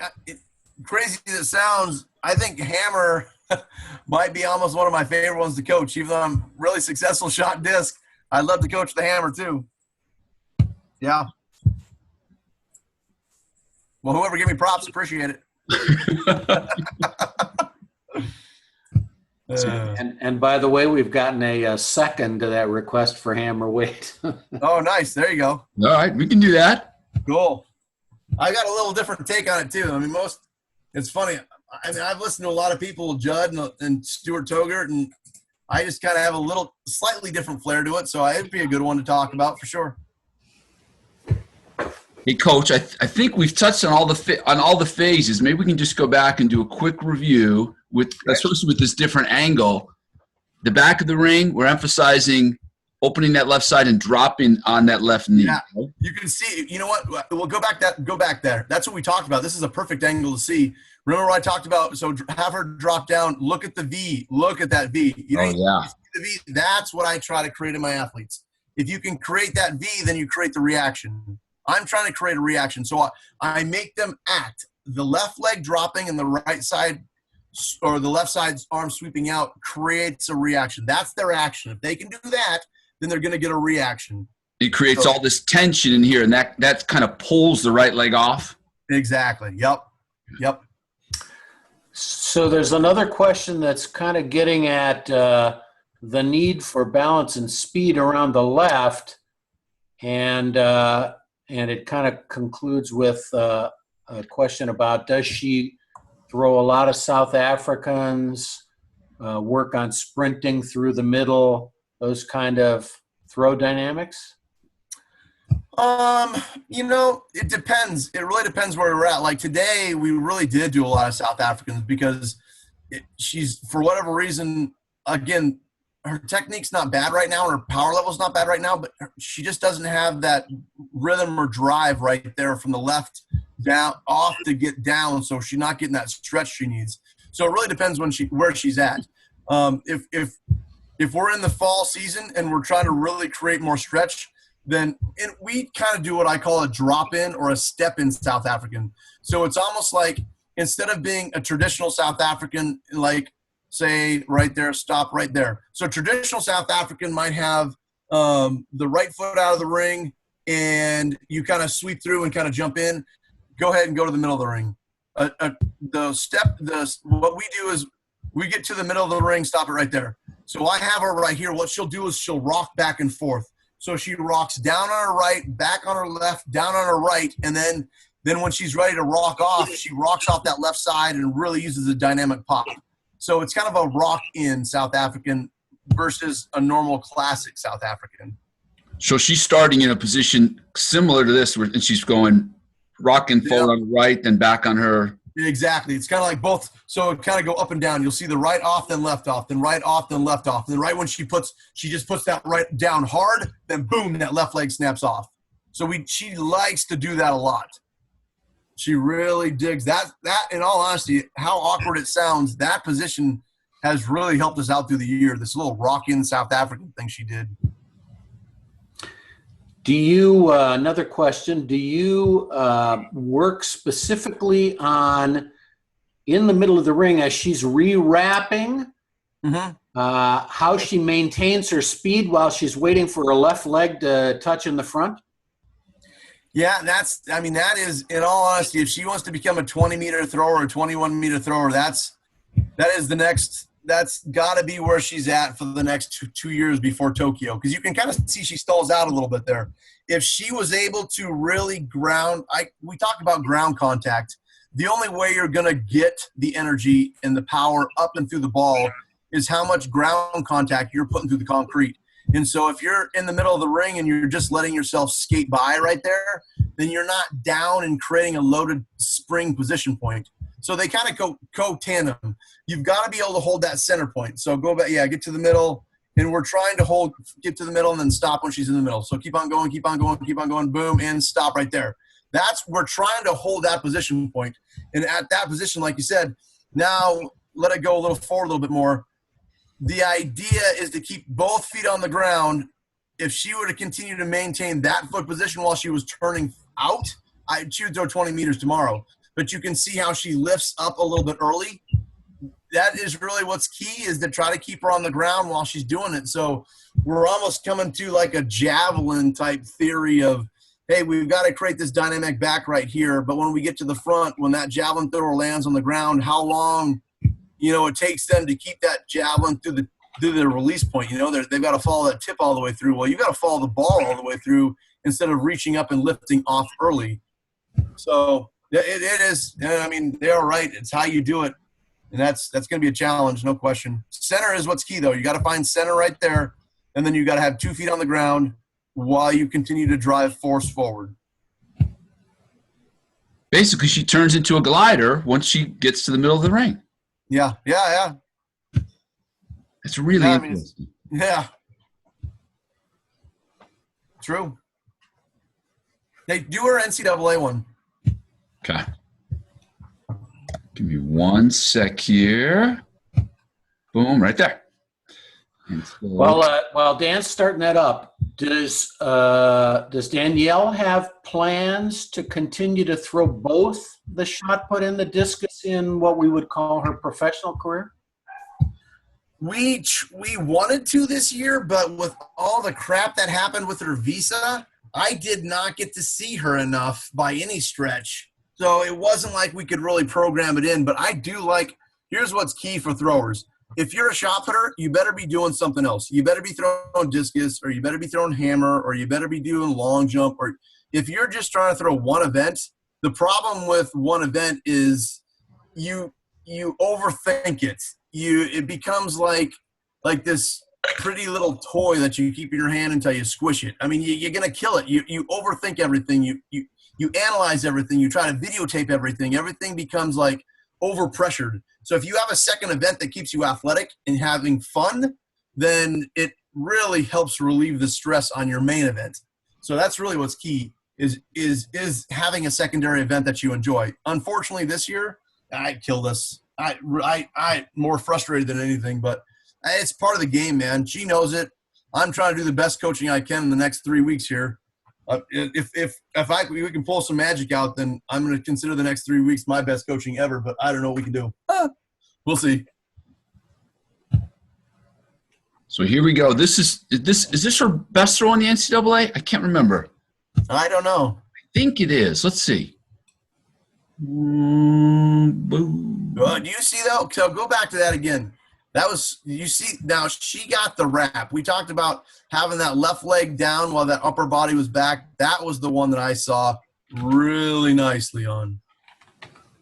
crazy as it sounds, I think hammer might be almost one of my favorite ones to coach. Even though I'm really successful shot disc, I'd love to coach the hammer too. Yeah. Well, whoever give me props, appreciate it. And by the way, we've gotten a second to that request for hammer weight. Oh, nice. There you go. All right, we can do that. Cool. I got a little different take on it too. I mean, it's funny. I mean, I've listened to a lot of people, Judd and Stuart Togert, and I just kind of have a slightly different flair to it. So it'd be a good one to talk about for sure. Hey, Coach, I think we've touched on all the phases. Maybe we can just go back and do a quick review especially with this different angle. The back of the ring, we're emphasizing opening that left side and dropping on that left knee. Yeah, you can see. You know what? We'll go back there. That's what we talked about. This is a perfect angle to see. Remember what I talked about? So have her drop down. Look at the V. Look at that V. You know, yeah. The V. That's what I try to create in my athletes. If you can create that V, then you create the reaction. I'm trying to create a reaction. So I make them act. The left leg dropping and the right side or the left side's arm sweeping out creates a reaction. That's their action. If they can do that, then they're going to get a reaction. It creates all this tension in here, and that kind of pulls the right leg off. Exactly. Yep. So there's another question that's kind of getting at the need for balance and speed around the left, and it kind of concludes with a question about, does she throw a lot of South Africans, work on sprinting through the middle, those kind of throw dynamics? You know, it depends. It really depends where we're at. Like today, we really did do a lot of South Africans because she's, for whatever reason, again, her technique's not bad right now and her power level's not bad right now, but she just doesn't have that rhythm or drive right there from the left down off to get down. So she's not getting that stretch she needs. So it really depends where she's at. If we're in the fall season and we're trying to really create more stretch, then we kind of do what I call a drop-in or a step-in South African. So it's almost like instead of being a traditional South African, like say right there, stop right there. So traditional South African might have the right foot out of the ring and you kind of sweep through and kind of jump in. Go ahead and go to the middle of the ring. What we do is we get to the middle of the ring, stop it right there. So I have her right here. What she'll do is she'll rock back and forth. So she rocks down on her right, back on her left, down on her right, and then when she's ready to rock off, she rocks off that left side and really uses a dynamic pop. So it's kind of a rock-in South African versus a normal classic South African. So she's starting in a position similar to this, and she's going rocking forward on the right, then back on her. Exactly. It's kind of like both. So it kind of go up and down. You'll see the right off, then left off, then right off, then left off. And then right when she just puts that right down hard, then boom, that left leg snaps off. So she likes to do that a lot. She really digs that. That, in all honesty, how awkward it sounds, that position has really helped us out through the year. This little rock-in South African thing she did. Do you, another question, do you work specifically on, in the middle of the ring as she's re-wrapping, how she maintains her speed while she's waiting for her left leg to touch in the front? Yeah, that is, in all honesty, if she wants to become a 20-meter thrower or a 21-meter thrower, that's got to be where she's at for the next two years before Tokyo, because you can kind of see she stalls out a little bit there. If she was able to really we talked about ground contact. The only way you're going to get the energy and the power up and through the ball is how much ground contact you're putting through the concrete. And so if you're in the middle of the ring and you're just letting yourself skate by right there, then you're not down and creating a loaded spring position point. So they kind of go co-tandem. You've got to be able to hold that center point. So go back, get to the middle and we're trying to get to the middle and then stop when she's in the middle. So keep on going, boom, and stop right there. We're trying to hold that position point. And at that position, like you said, now let it go a little forward a little bit more. The idea is to keep both feet on the ground. If she were to continue to maintain that foot position while she was turning out, she would throw 20 meters tomorrow. But you can see how she lifts up a little bit early. That is really what's key, is to try to keep her on the ground while she's doing it. So we're almost coming to like a javelin type theory of, hey, we've got to create this dynamic back right here. But when we get to the front, when that javelin thrower lands on the ground, how long, it takes them to keep that javelin through the release point. They've got to follow that tip all the way through. Well, you've got to follow the ball all the way through instead of reaching up and lifting off early. So it is, they're right. It's how you do it. And that's going to be a challenge, no question. Center is what's key, though. You got to find center right there, and then you got to have 2 feet on the ground while you continue to drive force forward. Basically, she turns into a glider once she gets to the middle of the ring. Yeah. It's really interesting. Yeah. True. They do her NCAA one. Okay. Give me 1 sec here. Boom, right there. While Dan's starting that up, does Danniel have plans to continue to throw both the shot put and the discus in what we would call her professional career? We wanted to this year, but with all the crap that happened with her visa, I did not get to see her enough by any stretch. So it wasn't like we could really program it in, but I do like, here's what's key for throwers. If you're a shot putter, you better be doing something else. You better be throwing discus, or you better be throwing hammer, or you better be doing long jump. Or if you're just trying to throw one event, the problem with one event is you overthink it. It becomes like this pretty little toy that you keep in your hand until you squish it. I mean, you're going to kill it. You overthink everything. You analyze everything. You try to videotape everything. Everything becomes like overpressured. So if you have a second event that keeps you athletic and having fun, then it really helps relieve the stress on your main event. So that's really what's key is having a secondary event that you enjoy. Unfortunately, this year, I killed us. I more frustrated than anything, but it's part of the game, man. She knows it. I'm trying to do the best coaching I can in the next 3 weeks here. If we can pull some magic out, then I'm going to consider the next 3 weeks my best coaching ever. But I don't know what we can do. We'll see. So here we go. Is this her best throw in the NCAA? I can't remember. I don't know. I think it is. Let's see. Boom. Do you see though? So go back to that again. That was, you see, now she got the wrap. We talked about having that left leg down while that upper body was back. That was the one that I saw really nicely on.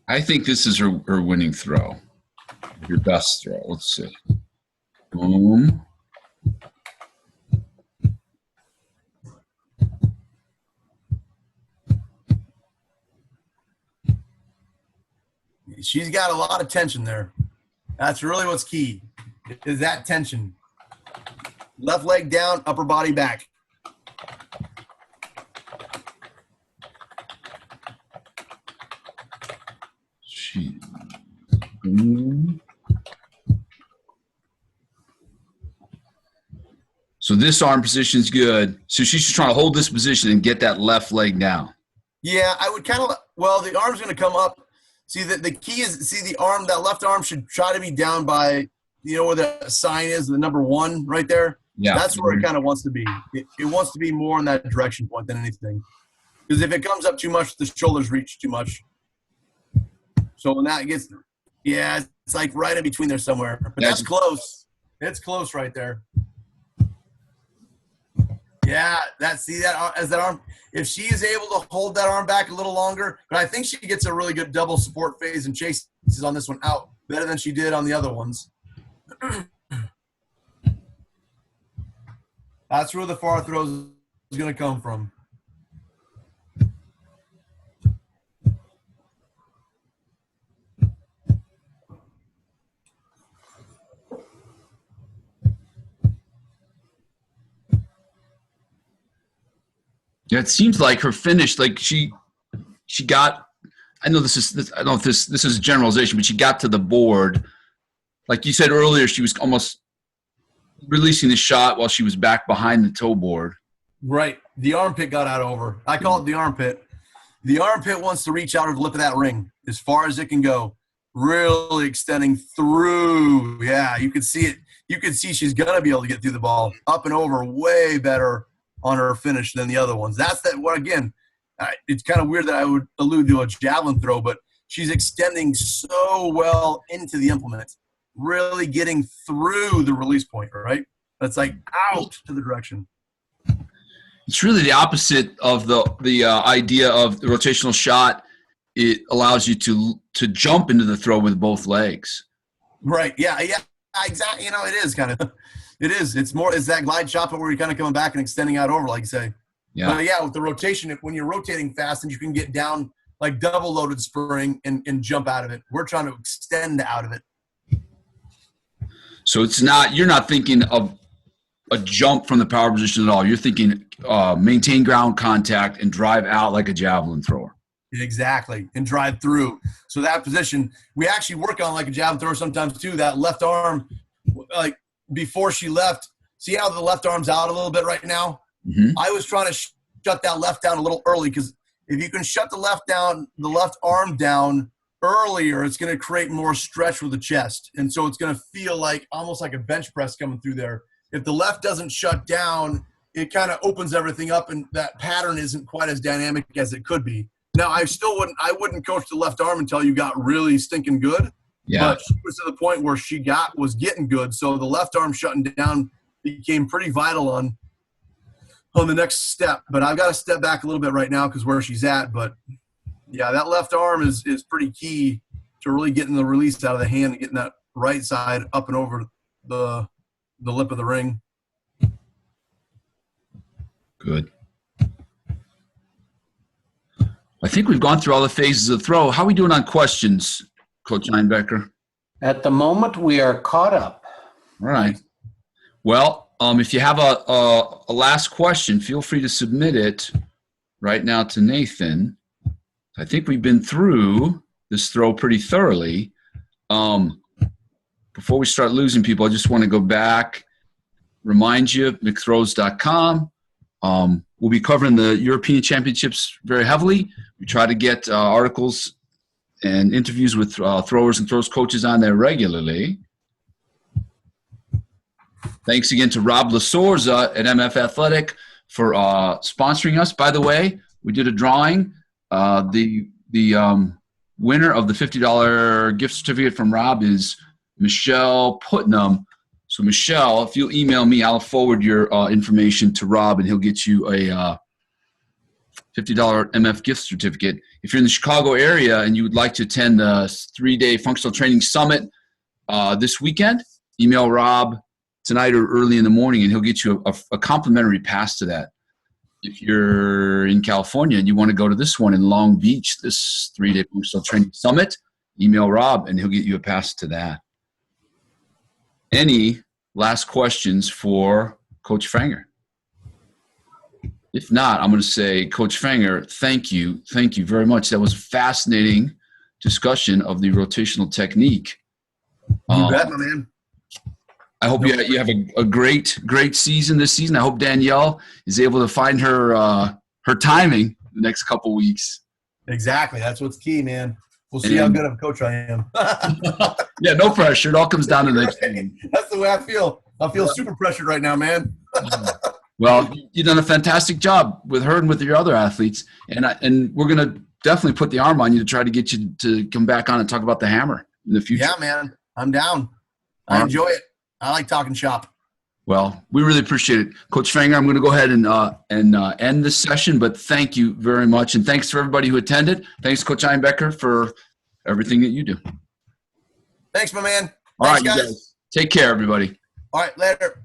I think this is her winning throw. Your best throw. Let's see. Boom. She's got a lot of tension there. That's really what's key, is that tension. Left leg down, upper body back. So this arm position is good. So she's just trying to hold this position and get that left leg down. Yeah, I would kind of – well, the arm's going to come up. See, the key is, the arm, that left arm should try to be down by, where the sign is, the number 1 right there. Yeah. That's where it kind of wants to be. It wants to be more in that direction point than anything. Because if it comes up too much, the shoulders reach too much. So when that gets – yeah, it's like right in between there somewhere. But that's close. It's close right there. Yeah, as that arm, if she is able to hold that arm back a little longer, but I think she gets a really good double support phase and chases on this one out better than she did on the other ones. That's where the far throw is going to come from. Yeah, it seems like her finish, like she got. I know I don't know if this is a generalization, but she got to the board. Like you said earlier, she was almost releasing the shot while she was back behind the toe board. Right. The armpit got out over. I call it the armpit. The armpit wants to reach out over the lip of that ring as far as it can go, really extending through. Yeah, you can see it. You can see she's going to be able to get through the ball up and over way better on her finish than the other ones. That's that. What again? It's kind of weird that I would allude to a javelin throw, but she's extending so well into the implement, really getting through the release point, right? That's like out to the direction. It's really the opposite of the idea of the rotational shot. It allows you to jump into the throw with both legs. Right. Yeah. Exactly. You know, it is kind of. It is. It's that glide shot, but where you're kind of coming back and extending out over, like you say. Yeah. But yeah, with the rotation, when you're rotating fast, and you can get down like double loaded spring and jump out of it. We're trying to extend out of it. So you're not thinking of a jump from the power position at all. You're thinking maintain ground contact and drive out like a javelin thrower. Exactly, and drive through. So that position, we actually work on like a javelin thrower sometimes too. That left arm, like before she left, see how the left arm's out a little bit right now? Mm-hmm. I was trying to shut that left down a little early, because if you can shut the left arm down earlier, it's going to create more stretch with the chest. And so it's going to feel like almost like a bench press coming through there. If the left doesn't shut down, it kind of opens everything up, and that pattern isn't quite as dynamic as it could be. Now, I wouldn't coach the left arm until you got really stinking good. Yeah. But she was to the point where she was getting good. So the left arm shutting down became pretty vital on the next step. But I've got to step back a little bit right now because where she's at. But yeah, that left arm is pretty key to really getting the release out of the hand and getting that right side up and over the lip of the ring. Good. I think we've gone through all the phases of the throw. How are we doing on questions, Coach Einbecker? At the moment, we are caught up. All right. Well, if you have a last question, feel free to submit it right now to Nathan. I think we've been through this throw pretty thoroughly. Before we start losing people, I just want to go back, remind you, mcthrows.com. We'll be covering the European Championships very heavily. We try to get articles and interviews with throwers and throws coaches on there regularly. Thanks again to Rob Lasorda at MF Athletic for sponsoring us. By the way, we did a drawing. The winner of the $50 gift certificate from Rob is Michelle Putnam. So, Michelle, if you'll email me, I'll forward your information to Rob, and he'll get you a $50 MF gift certificate. If you're in the Chicago area and you would like to attend the 3-day Functional Training Summit this weekend, email Rob tonight or early in the morning, and he'll get you a complimentary pass to that. If you're in California and you want to go to this one in Long Beach, this 3-day Functional Training Summit, email Rob, and he'll get you a pass to that. Any last questions for Coach Fanger? If not, I'm going to say, Coach Fanger, thank you. Thank you very much. That was a fascinating discussion of the rotational technique. You bet, my man. I hope you have a great season this season. I hope Danniel is able to find her timing the next couple weeks. Exactly. That's what's key, man. We'll see how good of a coach I am. Yeah, no pressure. It all comes down to the next game. That's the way I feel. I feel super pressured right now, man. Well, you've done a fantastic job with her and with your other athletes, and we're going to definitely put the arm on you to try to get you to come back on and talk about the hammer in the future. Yeah, man. I'm down. I enjoy it. I like talking shop. Well, we really appreciate it. Coach Fanger, I'm going to go ahead and end this session, but thank you very much. And thanks for everybody who attended. Thanks, Coach Einbecker, for everything that you do. Thanks, my man. All Thanks, right, you guys. Take care, everybody. All right, later.